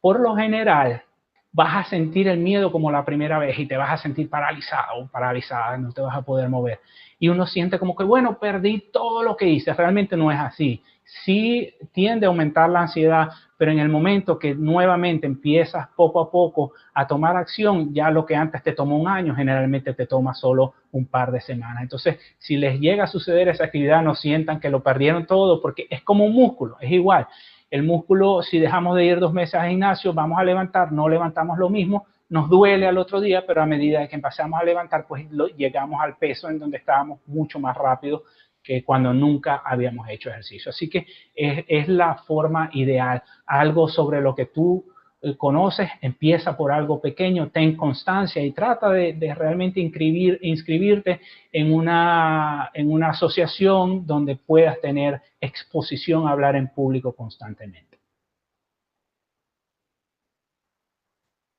por lo general vas a sentir el miedo como la primera vez y te vas a sentir paralizado o paralizada, no te vas a poder mover. Y uno siente como que, bueno, perdí todo lo que hice. Realmente no es así. Sí tiende a aumentar la ansiedad, pero en el momento que nuevamente empiezas poco a poco a tomar acción, ya lo que antes te tomó un año, generalmente te toma solo un par de semanas. Entonces, si les llega a suceder esa actividad, no sientan que lo perdieron todo, porque es como un músculo, es igual. El músculo, si dejamos de ir 2 meses al gimnasio, vamos a levantar, no levantamos lo mismo, nos duele al otro día, pero a medida que empezamos a levantar, pues llegamos al peso en donde estábamos mucho más rápido que cuando nunca habíamos hecho ejercicio. Así que es la forma ideal. Algo sobre lo que tú conoces, empieza por algo pequeño, ten constancia y trata de realmente inscribirte en una asociación donde puedas tener exposición a hablar en público constantemente.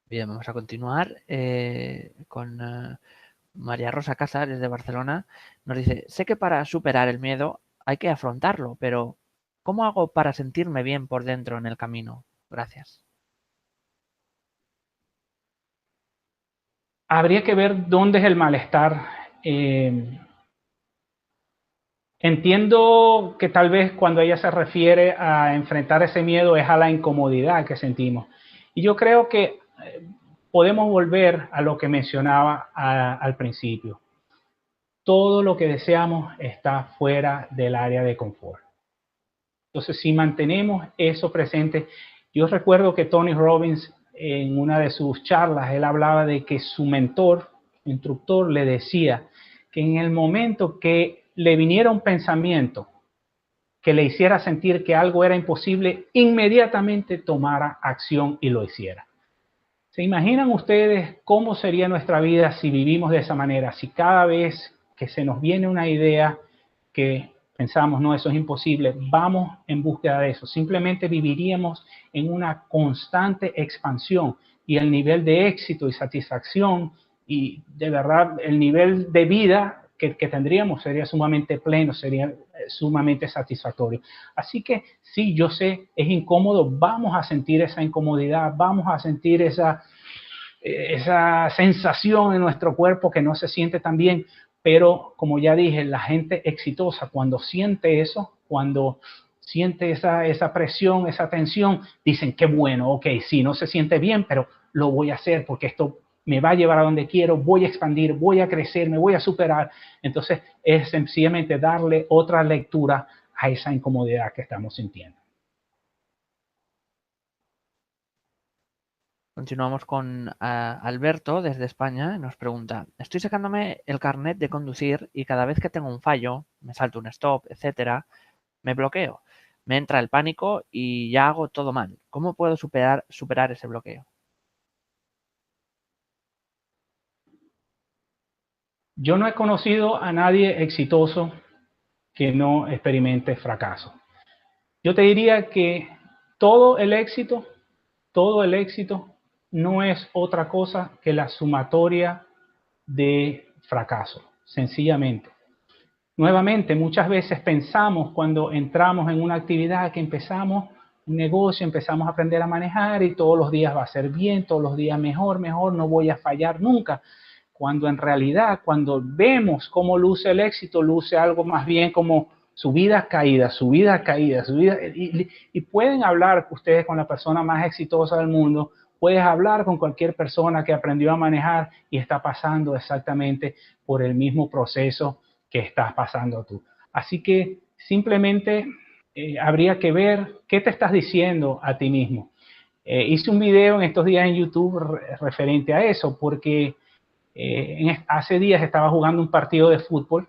Bien, vamos a continuar con María Rosa Casas, desde Barcelona, nos dice, sé que para superar el miedo hay que afrontarlo, pero ¿cómo hago para sentirme bien por dentro en el camino? Gracias. Habría que ver dónde es el malestar. Eh, Entiendo que tal vez cuando ella se refiere a enfrentar ese miedo es a la incomodidad que sentimos. Y yo creo que podemos volver a lo que mencionaba al principio. Todo lo que deseamos está fuera del área de confort. Entonces, si mantenemos eso presente, yo recuerdo que Tony Robbins en una de sus charlas, él hablaba de que su mentor, instructor, le decía que en el momento que le viniera un pensamiento que le hiciera sentir que algo era imposible, inmediatamente tomara acción y lo hiciera. ¿Se imaginan ustedes cómo sería nuestra vida si vivimos de esa manera? Si cada vez que se nos viene una idea que pensamos, no, eso es imposible, vamos en búsqueda de eso. Simplemente viviríamos en una constante expansión y el nivel de éxito y satisfacción y de verdad el nivel de vida que tendríamos sería sumamente pleno, sería sumamente satisfactorio. Así que sí, yo sé, es incómodo, vamos a sentir esa incomodidad, vamos a sentir esa sensación en nuestro cuerpo que no se siente tan bien, pero como ya dije, la gente exitosa cuando siente eso, cuando siente esa presión, esa tensión, dicen qué bueno, ok, sí, no se siente bien, pero lo voy a hacer porque esto me va a llevar a donde quiero, voy a expandir, voy a crecer, me voy a superar. Entonces es sencillamente darle otra lectura a esa incomodidad que estamos sintiendo. Continuamos con Alberto desde España. Nos pregunta, estoy sacándome el carnet de conducir y cada vez que tengo un fallo, me salto un stop, etcétera, me bloqueo. Me entra el pánico y ya hago todo mal. ¿Cómo puedo superar ese bloqueo? Yo no he conocido a nadie exitoso que no experimente fracaso. Yo te diría que todo el éxito, todo el éxito no es otra cosa que la sumatoria de fracaso, sencillamente. Nuevamente, muchas veces pensamos cuando entramos en una actividad que empezamos un negocio, empezamos a aprender a manejar y todos los días va a ser bien, todos los días mejor, mejor, no voy a fallar nunca. Cuando en realidad, cuando vemos cómo luce el éxito, luce algo más bien como subidas, caídas, subidas, caídas, subidas. Y pueden hablar ustedes con la persona más exitosa del mundo, puedes hablar con cualquier persona que aprendió a manejar y está pasando exactamente por el mismo proceso que estás pasando tú. Así que simplemente habría que ver qué te estás diciendo a ti mismo. Hice un video en estos días en YouTube referente a eso, porque hace días estaba jugando un partido de fútbol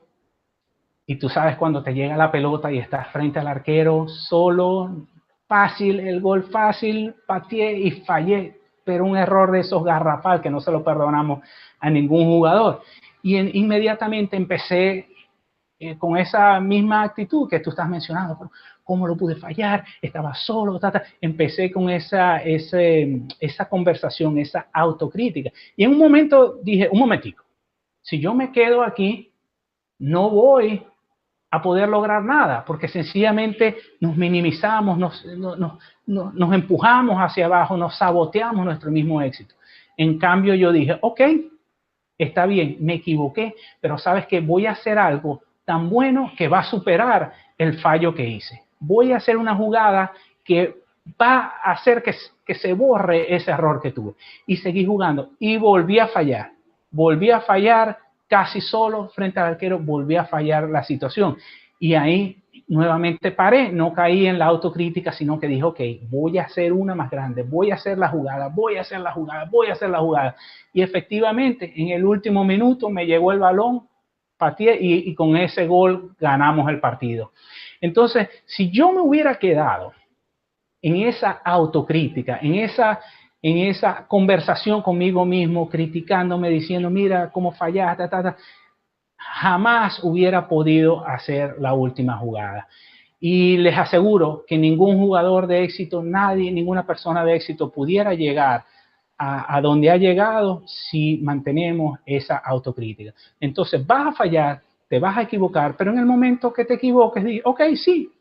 y tú sabes cuando te llega la pelota y estás frente al arquero solo, fácil, el gol fácil, pateé y fallé, pero un error de esos garrafal que no se lo perdonamos a ningún jugador. Y inmediatamente empecé con esa misma actitud que tú estás mencionando, pero ¿cómo lo pude fallar? Estaba solo, empecé con esa conversación, esa autocrítica. Y en un momento dije, un momentico, si yo me quedo aquí, no voy a poder lograr nada, porque sencillamente nos minimizamos, nos empujamos hacia abajo, nos saboteamos nuestro mismo éxito. En cambio yo dije, ok, está bien, me equivoqué, pero sabes que voy a hacer algo tan bueno que va a superar el fallo que hice. Voy a hacer una jugada que va a hacer que se borre ese error que tuve. Y seguí jugando y volví a fallar. Volví a fallar casi solo frente al arquero, volví a fallar la situación. Y ahí nuevamente paré, no caí en la autocrítica, sino que dije, ok, voy a hacer una más grande, voy a hacer la jugada, voy a hacer la jugada, voy a hacer la jugada. Y efectivamente, en el último minuto me llegó el balón, pateé y con ese gol ganamos el partido. Entonces, si yo me hubiera quedado en esa autocrítica, en esa conversación conmigo mismo, criticándome, diciendo, mira cómo fallaste, jamás hubiera podido hacer la última jugada. Y les aseguro que ningún jugador de éxito, nadie, ninguna persona de éxito pudiera llegar a donde ha llegado si mantenemos esa autocrítica. Entonces vas a fallar, te vas a equivocar, pero en el momento que te equivoques, di, ok, sí,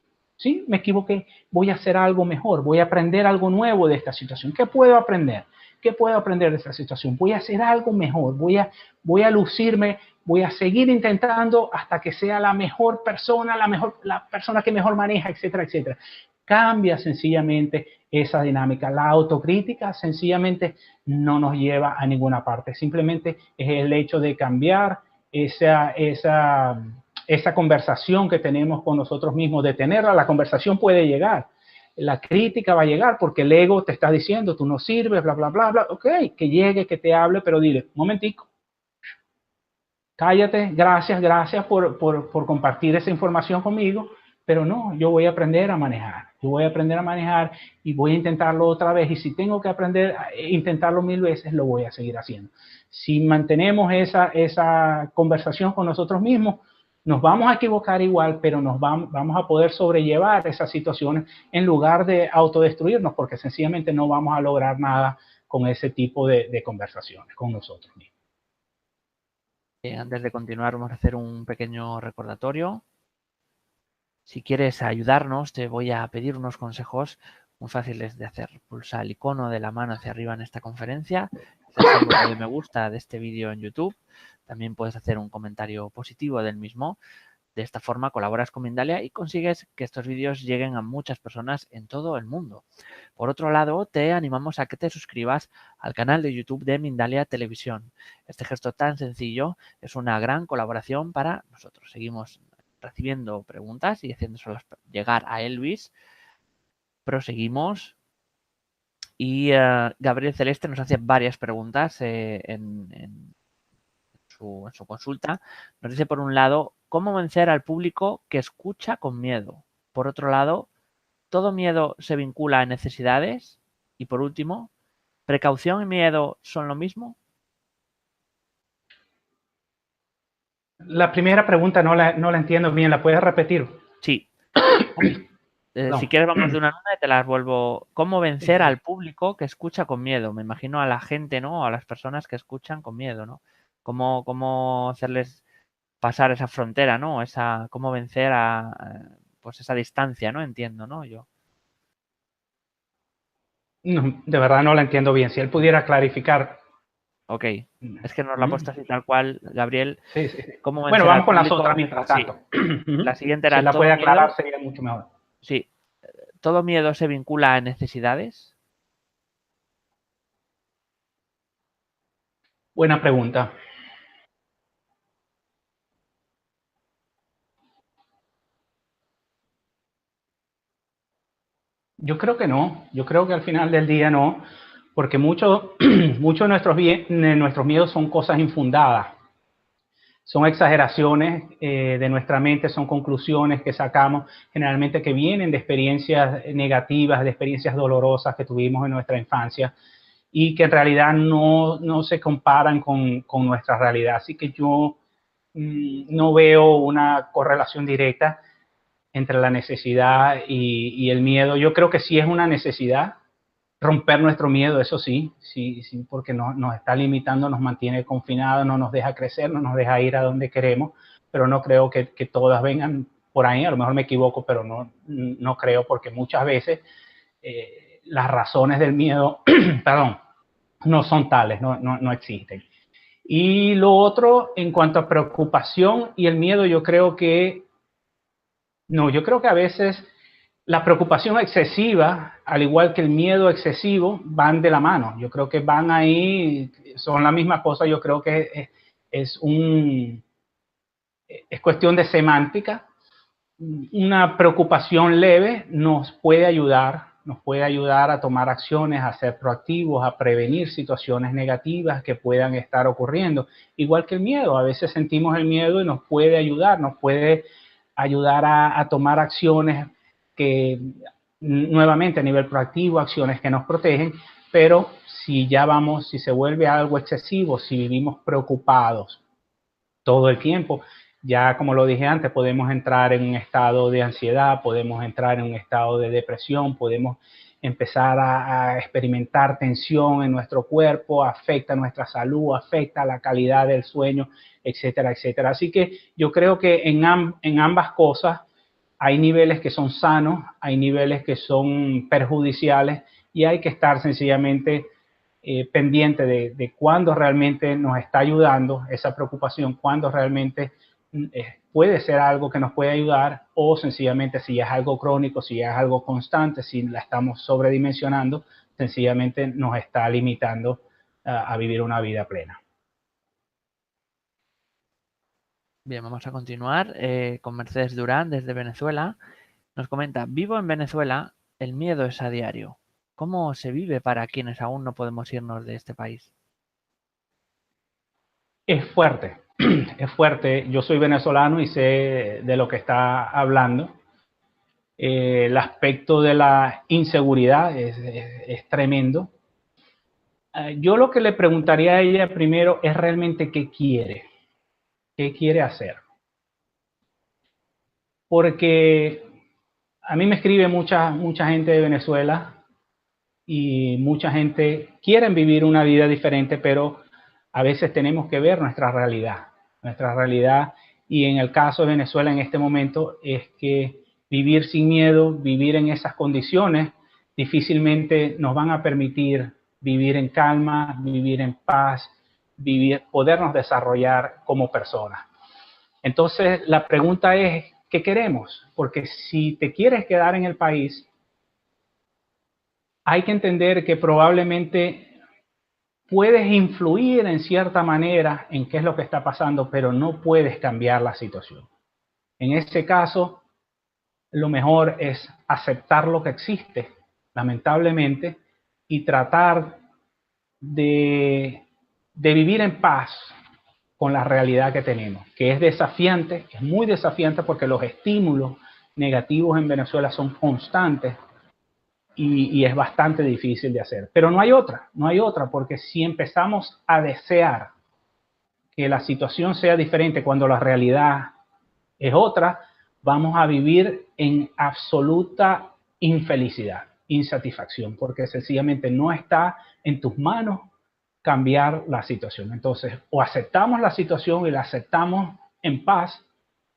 me equivoqué, voy a hacer algo mejor, voy a aprender algo nuevo de esta situación. ¿Qué puedo aprender? ¿Qué puedo aprender de esta situación? Voy a hacer algo mejor, voy a lucirme, voy a seguir intentando hasta que sea la mejor persona, la persona que mejor maneja, etcétera, etcétera. Cambia sencillamente esa dinámica. La autocrítica sencillamente no nos lleva a ninguna parte. Simplemente es el hecho de cambiar esa conversación que tenemos con nosotros mismos, de tenerla. La conversación puede llegar. La crítica va a llegar porque el ego te está diciendo, tú no sirves, bla, bla, bla, bla. Ok, que llegue, que te hable, pero dile, un momentico, cállate, gracias por compartir esa información conmigo, pero no, yo voy a aprender a manejar, y voy a intentarlo otra vez, y si tengo que aprender a intentarlo 1000 veces, lo voy a seguir haciendo. Si mantenemos esa conversación con nosotros mismos, nos vamos a equivocar igual, pero vamos a poder sobrellevar esas situaciones en lugar de autodestruirnos, porque sencillamente no vamos a lograr nada con ese tipo de conversaciones con nosotros mismos. Antes de continuar, vamos a hacer un pequeño recordatorio. Si quieres ayudarnos, te voy a pedir unos consejos muy fáciles de hacer. Pulsa el icono de la mano hacia arriba en esta conferencia, el símbolo de me gusta de este vídeo en YouTube. También puedes hacer un comentario positivo del mismo. De esta forma colaboras con Mindalia y consigues que estos vídeos lleguen a muchas personas en todo el mundo. Por otro lado, te animamos a que te suscribas al canal de YouTube de Mindalia Televisión. Este gesto tan sencillo es una gran colaboración para nosotros. Seguimos recibiendo preguntas y haciéndoselas llegar a Elvis. Proseguimos. Y Gabriel Celeste nos hace varias preguntas en su consulta. Nos dice, por un lado, ¿cómo vencer al público que escucha con miedo? Por otro lado, ¿todo miedo se vincula a necesidades? Y por último, ¿precaución y miedo son lo mismo? La primera pregunta no la entiendo bien, ¿la puedes repetir? Sí. No. Si quieres vamos de una en una y te las vuelvo. ¿Cómo vencer al público que escucha con miedo? Me imagino a la gente, ¿no? A las personas que escuchan con miedo, ¿no? ¿Cómo hacerles pasar esa frontera, ¿no? Cómo vencer pues esa distancia, ¿no? Entiendo, ¿no? Yo. No, de verdad no la entiendo bien. Si él pudiera clarificar. Ok. Es que nos lo ha puesto así tal cual, Gabriel. Sí. ¿Cómo vencer Bueno, vamos al con las público? otras mientras tanto. Sí. La siguiente era si él la todo puede aclarar miedo. sería mucho mejor. Sí. ¿Todo miedo se vincula a necesidades? Buena pregunta. Yo creo que no. Yo creo que al final del día no. Porque muchos de nuestros miedos son cosas infundadas. Son exageraciones de nuestra mente, son conclusiones que sacamos generalmente que vienen de experiencias negativas, de experiencias dolorosas que tuvimos en nuestra infancia y que en realidad no se comparan con nuestra realidad. Así que yo no veo una correlación directa entre la necesidad y el miedo. Yo creo que sí es una necesidad romper nuestro miedo, eso sí, porque nos está limitando, nos mantiene confinados, no nos deja crecer, no nos deja ir a donde queremos, pero no creo que todas vengan por ahí, a lo mejor me equivoco, pero no creo, porque muchas veces las razones del miedo, perdón, no son tales, no existen. Y lo otro, en cuanto a preocupación y el miedo, yo creo que a veces la preocupación excesiva, al igual que el miedo excesivo, van de la mano. Yo creo que van ahí, son la misma cosa. Yo creo que es cuestión de semántica. Una preocupación leve nos puede ayudar a tomar acciones, a ser proactivos, a prevenir situaciones negativas que puedan estar ocurriendo. Igual que el miedo, a veces sentimos el miedo y nos puede ayudar a tomar acciones que, nuevamente a nivel proactivo, acciones que nos protegen, pero si se vuelve algo excesivo, si vivimos preocupados todo el tiempo, ya como lo dije antes, podemos entrar en un estado de ansiedad, podemos entrar en un estado de depresión, podemos empezar a experimentar tensión en nuestro cuerpo, afecta nuestra salud, afecta la calidad del sueño, etcétera, etcétera. Así que yo creo que en ambas cosas hay niveles que son sanos, hay niveles que son perjudiciales y hay que estar sencillamente pendiente de cuándo realmente nos está ayudando esa preocupación, cuándo realmente puede ser algo que nos puede ayudar o sencillamente si es algo crónico, si es algo constante, si la estamos sobredimensionando, sencillamente nos está limitando a vivir una vida plena. Bien, vamos a continuar con Mercedes Durán desde Venezuela. Nos comenta, vivo en Venezuela, el miedo es a diario. ¿Cómo se vive para quienes aún no podemos irnos de este país? Es fuerte, es fuerte. Yo soy venezolano y sé de lo que está hablando. El aspecto de la inseguridad es tremendo. Yo lo que le preguntaría a ella primero es realmente qué quiere hacer. Porque a mí me escribe mucha gente de Venezuela y mucha gente quiere vivir una vida diferente, pero a veces tenemos que ver nuestra realidad, y en el caso de Venezuela en este momento es que vivir sin miedo, vivir en esas condiciones, difícilmente nos van a permitir vivir en calma, vivir en paz, podernos desarrollar como personas. Entonces la pregunta es, ¿qué queremos? Porque si te quieres quedar en el país, hay que entender que probablemente puedes influir en cierta manera en qué es lo que está pasando, pero no puedes cambiar la situación. En ese caso, lo mejor es aceptar lo que existe, lamentablemente, y tratar de vivir en paz con la realidad que tenemos, que es desafiante, es muy desafiante porque los estímulos negativos en Venezuela son constantes y es bastante difícil de hacer. Pero no hay otra, porque si empezamos a desear que la situación sea diferente cuando la realidad es otra, vamos a vivir en absoluta infelicidad, insatisfacción, porque sencillamente no está en tus manos cambiar la situación. Entonces, o aceptamos la situación y la aceptamos en paz,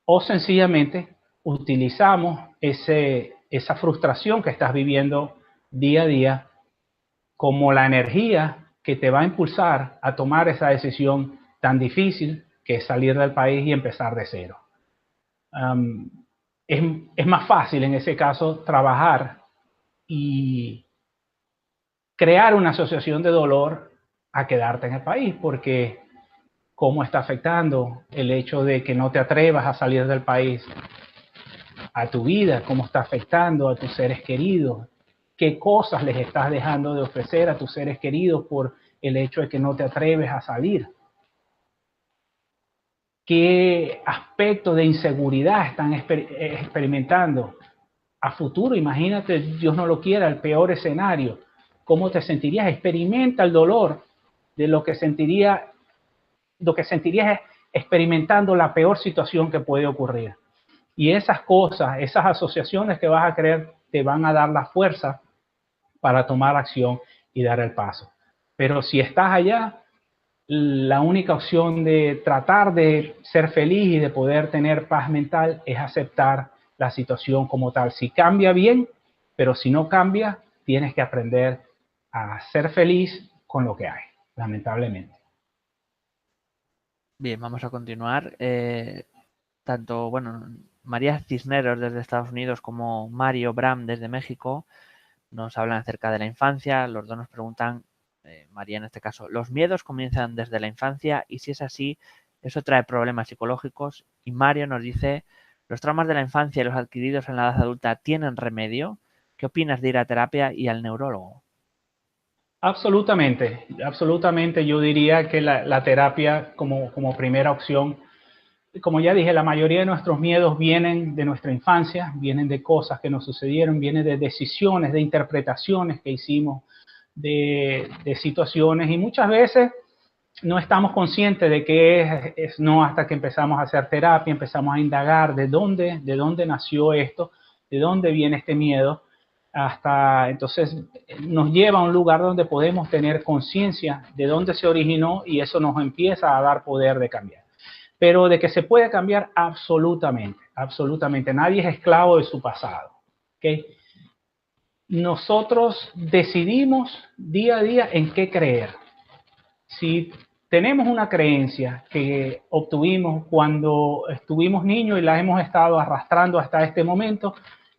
o sencillamente utilizamos esa frustración que estás viviendo día a día como la energía que te va a impulsar a tomar esa decisión tan difícil que es salir del país y empezar de cero. Es más fácil en ese caso trabajar y crear una asociación de dolor a quedarte en el país, porque cómo está afectando el hecho de que no te atrevas a salir del país a tu vida, cómo está afectando a tus seres queridos, qué cosas les estás dejando de ofrecer a tus seres queridos por el hecho de que no te atreves a salir, qué aspectos de inseguridad están experimentando a futuro. Imagínate, Dios no lo quiera, el peor escenario. ¿Cómo te sentirías? Experimenta el dolor de lo que sentirías experimentando la peor situación que puede ocurrir. Y esas cosas, esas asociaciones que vas a creer, te van a dar la fuerza para tomar acción y dar el paso. Pero si estás allá, la única opción de tratar de ser feliz y de poder tener paz mental es aceptar la situación como tal. Si cambia bien, pero si no cambia, tienes que aprender a ser feliz con lo que hay, lamentablemente. Bien, vamos a continuar. Tanto, bueno, María Cisneros desde Estados Unidos como Mario Bram desde México nos hablan acerca de la infancia. Los dos nos preguntan, María en este caso, ¿los miedos comienzan desde la infancia? Y si es así, ¿eso trae problemas psicológicos? Y Mario nos dice, ¿los traumas de la infancia y los adquiridos en la edad adulta tienen remedio? ¿Qué opinas de ir a terapia y al neurólogo? Absolutamente, absolutamente. Yo diría que la terapia como primera opción. Como ya dije, la mayoría de nuestros miedos vienen de nuestra infancia, vienen de cosas que nos sucedieron, vienen de decisiones, de interpretaciones que hicimos, de situaciones, y muchas veces no estamos conscientes de qué es no hasta que empezamos a hacer terapia, empezamos a indagar de dónde nació esto, de dónde viene este miedo. hasta entonces nos lleva a un lugar donde podemos tener conciencia de dónde se originó y eso nos empieza a dar poder de cambiar. Pero de que se puede cambiar, absolutamente, absolutamente. Nadie es esclavo de su pasado. ¿Okay? Nosotros decidimos día a día en qué creer. Si tenemos una creencia que obtuvimos cuando estuvimos niños y la hemos estado arrastrando hasta este momento,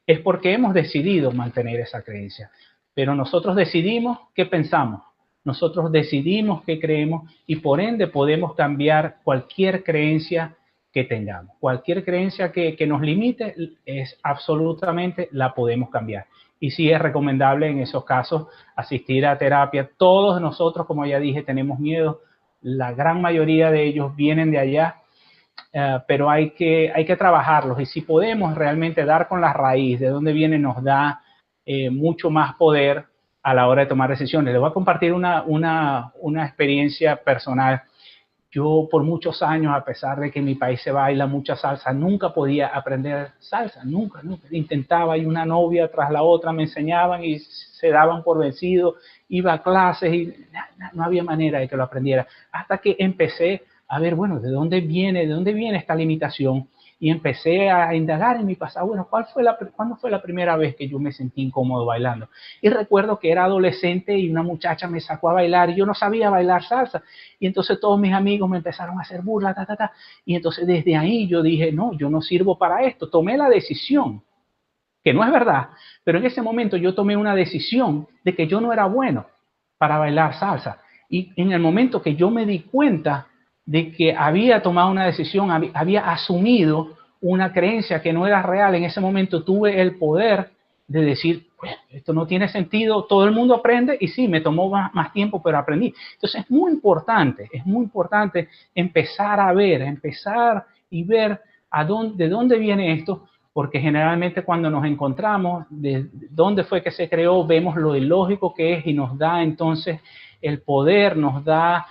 es porque hemos decidido mantener esa creencia. Pero nosotros decidimos qué pensamos, nosotros decidimos qué creemos y por ende podemos cambiar cualquier creencia que tengamos. Cualquier creencia que nos limite es absolutamente la podemos cambiar. Y sí es recomendable en esos casos asistir a terapia. Todos nosotros, como ya dije, tenemos miedo. La gran mayoría de ellos vienen de allá, pero hay que trabajarlos. Y si podemos realmente dar con la raíz de dónde viene, nos da mucho más poder a la hora de tomar decisiones. Les voy a compartir una experiencia personal. Yo por muchos años, a pesar de que en mi país se baila mucha salsa, nunca podía aprender salsa, nunca. Intentaba y una novia tras la otra me enseñaban y se daban por vencido, iba a clases y no había manera de que lo aprendiera. Hasta que empecé a ver, bueno, ¿de dónde viene esta limitación? Y empecé a indagar en mi pasado, bueno, ¿cuándo fue la primera vez que yo me sentí incómodo bailando? Y recuerdo que era adolescente y una muchacha me sacó a bailar y yo no sabía bailar salsa. Y entonces todos mis amigos me empezaron a hacer burla, Y entonces desde ahí yo dije, no, yo no sirvo para esto. Tomé la decisión, que no es verdad, pero en ese momento yo tomé una decisión de que yo no era bueno para bailar salsa. Y en el momento que yo me di cuenta de que había tomado una decisión, había asumido una creencia que no era real, en ese momento tuve el poder de decir, pues, esto no tiene sentido, todo el mundo aprende y sí, me tomó más tiempo, pero aprendí. Entonces es muy importante empezar a ver, empezar y ver de dónde viene esto, porque generalmente cuando nos encontramos de dónde fue que se creó, vemos lo ilógico que es y nos da entonces el poder, nos da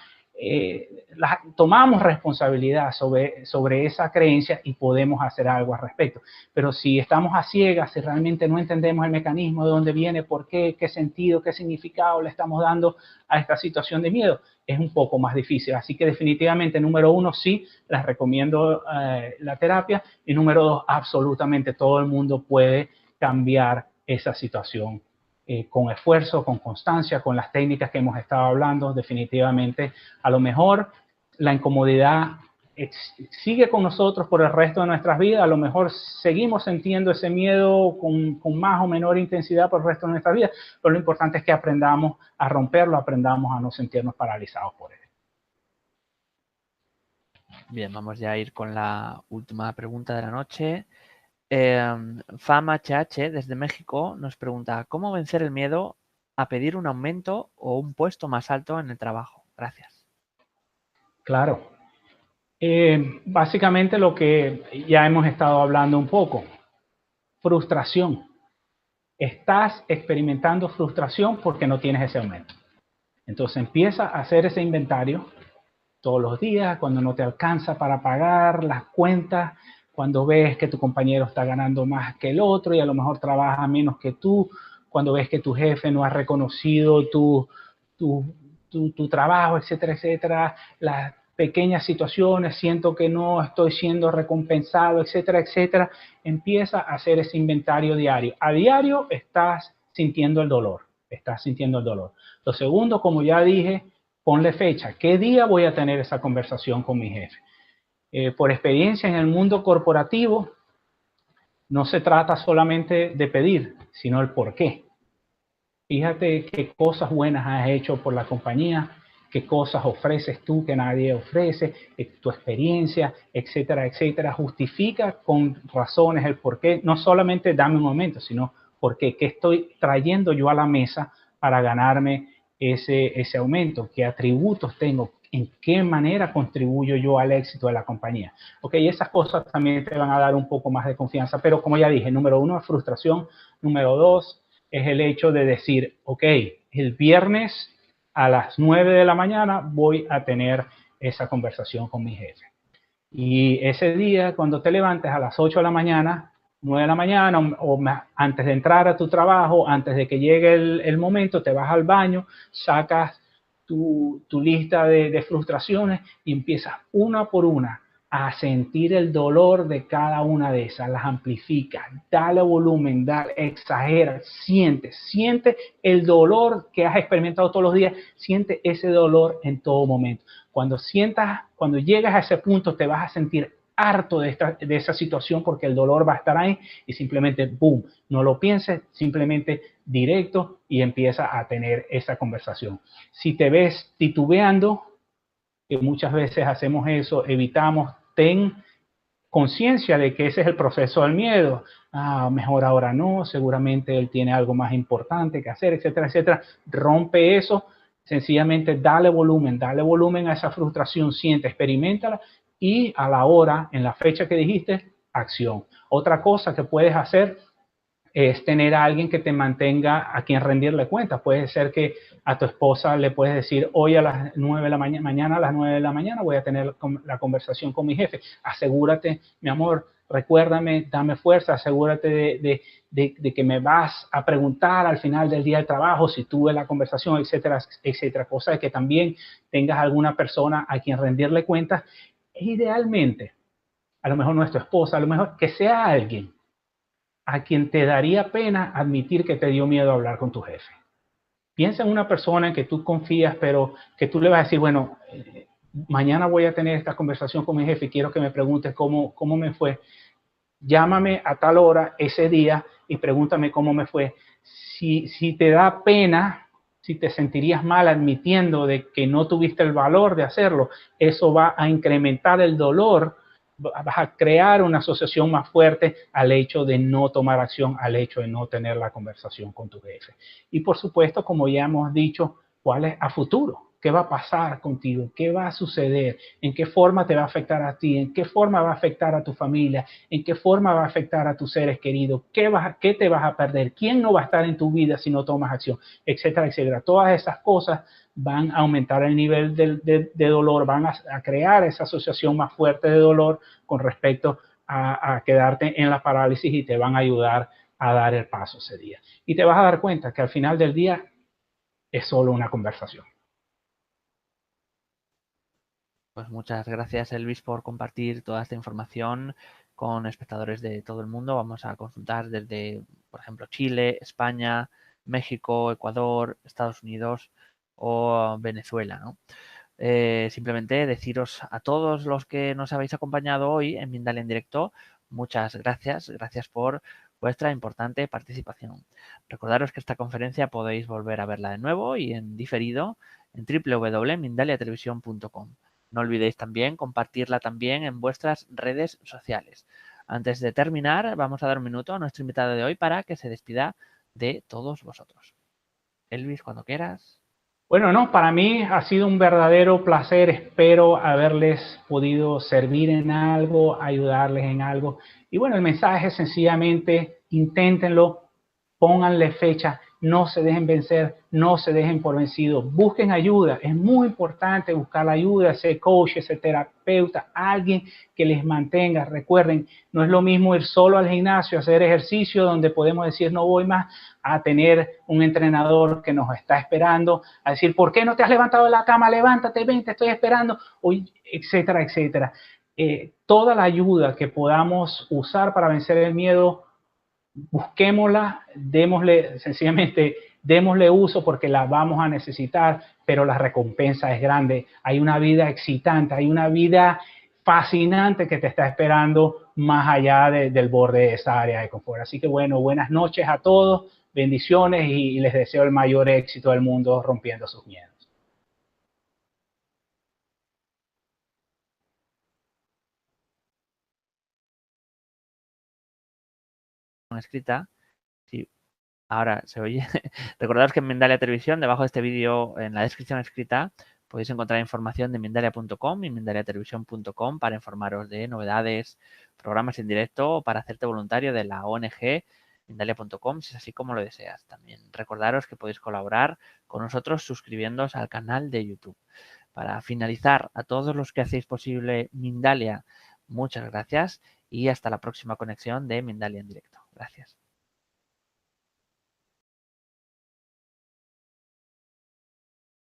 tomamos responsabilidad sobre esa creencia y podemos hacer algo al respecto. Pero si estamos a ciegas, si realmente no entendemos el mecanismo de dónde viene, por qué, qué sentido, qué significado le estamos dando a esta situación de miedo, es un poco más difícil. Así que definitivamente, número uno, sí, les recomiendo la terapia y número dos, absolutamente todo el mundo puede cambiar esa situación. Con esfuerzo, con constancia, con las técnicas que hemos estado hablando, definitivamente, a lo mejor la incomodidad sigue con nosotros por el resto de nuestras vidas, a lo mejor seguimos sintiendo ese miedo con más o menor intensidad por el resto de nuestras vidas, pero lo importante es que aprendamos a romperlo, aprendamos a no sentirnos paralizados por él. Bien, vamos ya a ir con la última pregunta de la noche. Fama HH desde México nos pregunta, ¿cómo vencer el miedo a pedir un aumento o un puesto más alto en el trabajo? Gracias. Claro. Básicamente lo que ya hemos estado hablando un poco, frustración. Estás experimentando frustración porque no tienes ese aumento. Entonces empieza a hacer ese inventario todos los días, cuando no te alcanza para pagar las cuentas, cuando ves que tu compañero está ganando más que el otro y a lo mejor trabaja menos que tú, cuando ves que tu jefe no ha reconocido tu trabajo, etcétera, etcétera, las pequeñas situaciones, siento que no estoy siendo recompensado, etcétera, etcétera, empieza a hacer ese inventario diario. A diario estás sintiendo el dolor, Lo segundo, como ya dije, ponle fecha. ¿Qué día voy a tener esa conversación con mi jefe? Por experiencia en el mundo corporativo, no se trata solamente de pedir, sino el por qué. Fíjate qué cosas buenas has hecho por la compañía, qué cosas ofreces tú que nadie ofrece, tu experiencia, etcétera, etcétera. Justifica con razones el por qué, no solamente dame un aumento, sino porque qué estoy trayendo yo a la mesa para ganarme ese aumento, qué atributos tengo, en qué manera contribuyo yo al éxito de la compañía. Ok, esas cosas también te van a dar un poco más de confianza, pero como ya dije, número uno es frustración, número dos es el hecho de decir, ok, el viernes a las 9 de la mañana voy a tener esa conversación con mi jefe. Y ese día, cuando te levantes a las 8 de la mañana, 9 de la mañana antes de entrar a tu trabajo, antes de que llegue el momento, te vas al baño, sacas tu lista de frustraciones y empiezas una por una a sentir el dolor de cada una de esas, las amplifica, dale volumen, exagera, siente el dolor que has experimentado todos los días, siente ese dolor en todo momento. Cuando llegas a ese punto te vas a sentir harto de esa situación porque el dolor va a estar ahí y simplemente, boom, no lo pienses, simplemente directo y empieza a tener esa conversación. Si te ves titubeando, que muchas veces hacemos eso, evitamos, ten conciencia de que ese es el proceso del miedo. Mejor ahora no, seguramente él tiene algo más importante que hacer, etcétera, etcétera. Rompe eso, sencillamente dale volumen a esa frustración, siente, experimentala y a la hora, en la fecha que dijiste, acción. Otra cosa que puedes hacer es tener a alguien que te mantenga a quien rendirle cuentas. Puede ser que a tu esposa le puedes decir, hoy a las 9 de la mañana, a las 9 de la mañana voy a tener la conversación con mi jefe. Asegúrate, mi amor, recuérdame, dame fuerza, asegúrate de que me vas a preguntar al final del día de trabajo si tuve la conversación, etcétera, etcétera. Cosa de que también tengas alguna persona a quien rendirle cuentas. Idealmente, a lo mejor no es tu esposa, a lo mejor que sea alguien a quien te daría pena admitir que te dio miedo hablar con tu jefe. Piensa en una persona en que tú confías, pero que tú le vas a decir, bueno, mañana voy a tener esta conversación con mi jefe y quiero que me preguntes cómo me fue. Llámame a tal hora ese día y pregúntame cómo me fue. Si te da pena, si te sentirías mal admitiendo de que no tuviste el valor de hacerlo, eso va a incrementar el dolor, vas a crear una asociación más fuerte al hecho de no tomar acción, al hecho de no tener la conversación con tu jefe. Y por supuesto, como ya hemos dicho, ¿cuál es a futuro? ¿Qué va a pasar contigo? ¿Qué va a suceder? ¿En qué forma te va a afectar a ti? ¿En qué forma va a afectar a tu familia? ¿En qué forma va a afectar a tus seres queridos? ¿Qué te vas a perder? ¿Quién no va a estar en tu vida si no tomas acción? Etcétera, etcétera. Todas esas cosas van a aumentar el nivel de dolor, van a crear esa asociación más fuerte de dolor con respecto a quedarte en la parálisis y te van a ayudar a dar el paso ese día. Y te vas a dar cuenta que al final del día es solo una conversación. Pues muchas gracias, Elvis, por compartir toda esta información con espectadores de todo el mundo. Vamos a consultar desde, por ejemplo, Chile, España, México, Ecuador, Estados Unidos o Venezuela, ¿no? Simplemente deciros a todos los que nos habéis acompañado hoy en Mindalia en directo, muchas gracias. Gracias por vuestra importante participación. Recordaros que esta conferencia podéis volver a verla de nuevo y en diferido en www.mindaliatelevisión.com. No olvidéis también compartirla también en vuestras redes sociales. Antes de terminar, vamos a dar un minuto a nuestro invitado de hoy para que se despida de todos vosotros. Elvis, cuando quieras. Bueno, no, para mí ha sido un verdadero placer. Espero haberles podido servir en algo, ayudarles en algo. Y bueno, el mensaje es sencillamente, inténtenlo, pónganle fecha, no se dejen vencer, no se dejen por vencidos, busquen ayuda. Es muy importante buscar la ayuda, ese coach, ese terapeuta, alguien que les mantenga. Recuerden, no es lo mismo ir solo al gimnasio, hacer ejercicio donde podemos decir no voy más, a tener un entrenador que nos está esperando, a decir, ¿por qué no te has levantado de la cama? Levántate, ven, te estoy esperando, etcétera, etcétera. Toda la ayuda que podamos usar para vencer el miedo, busquémosla, sencillamente démosle uso porque la vamos a necesitar, pero la recompensa es grande. Hay una vida excitante, hay una vida fascinante que te está esperando más allá del borde de esa área de confort. Así que bueno, buenas noches a todos, bendiciones y les deseo el mayor éxito del mundo rompiendo sus miedos. Escrita. Sí, ahora se oye. Recordaros que en Mindalia Televisión, debajo de este vídeo, en la descripción escrita, podéis encontrar información de Mindalia.com y Mindaliatelevisión.com para informaros de novedades, programas en directo o para hacerte voluntario de la ONG Mindalia.com, si es así como lo deseas. También recordaros que podéis colaborar con nosotros suscribiéndoos al canal de YouTube. Para finalizar, a todos los que hacéis posible Mindalia, muchas gracias y hasta la próxima conexión de Mindalia en directo. Gracias.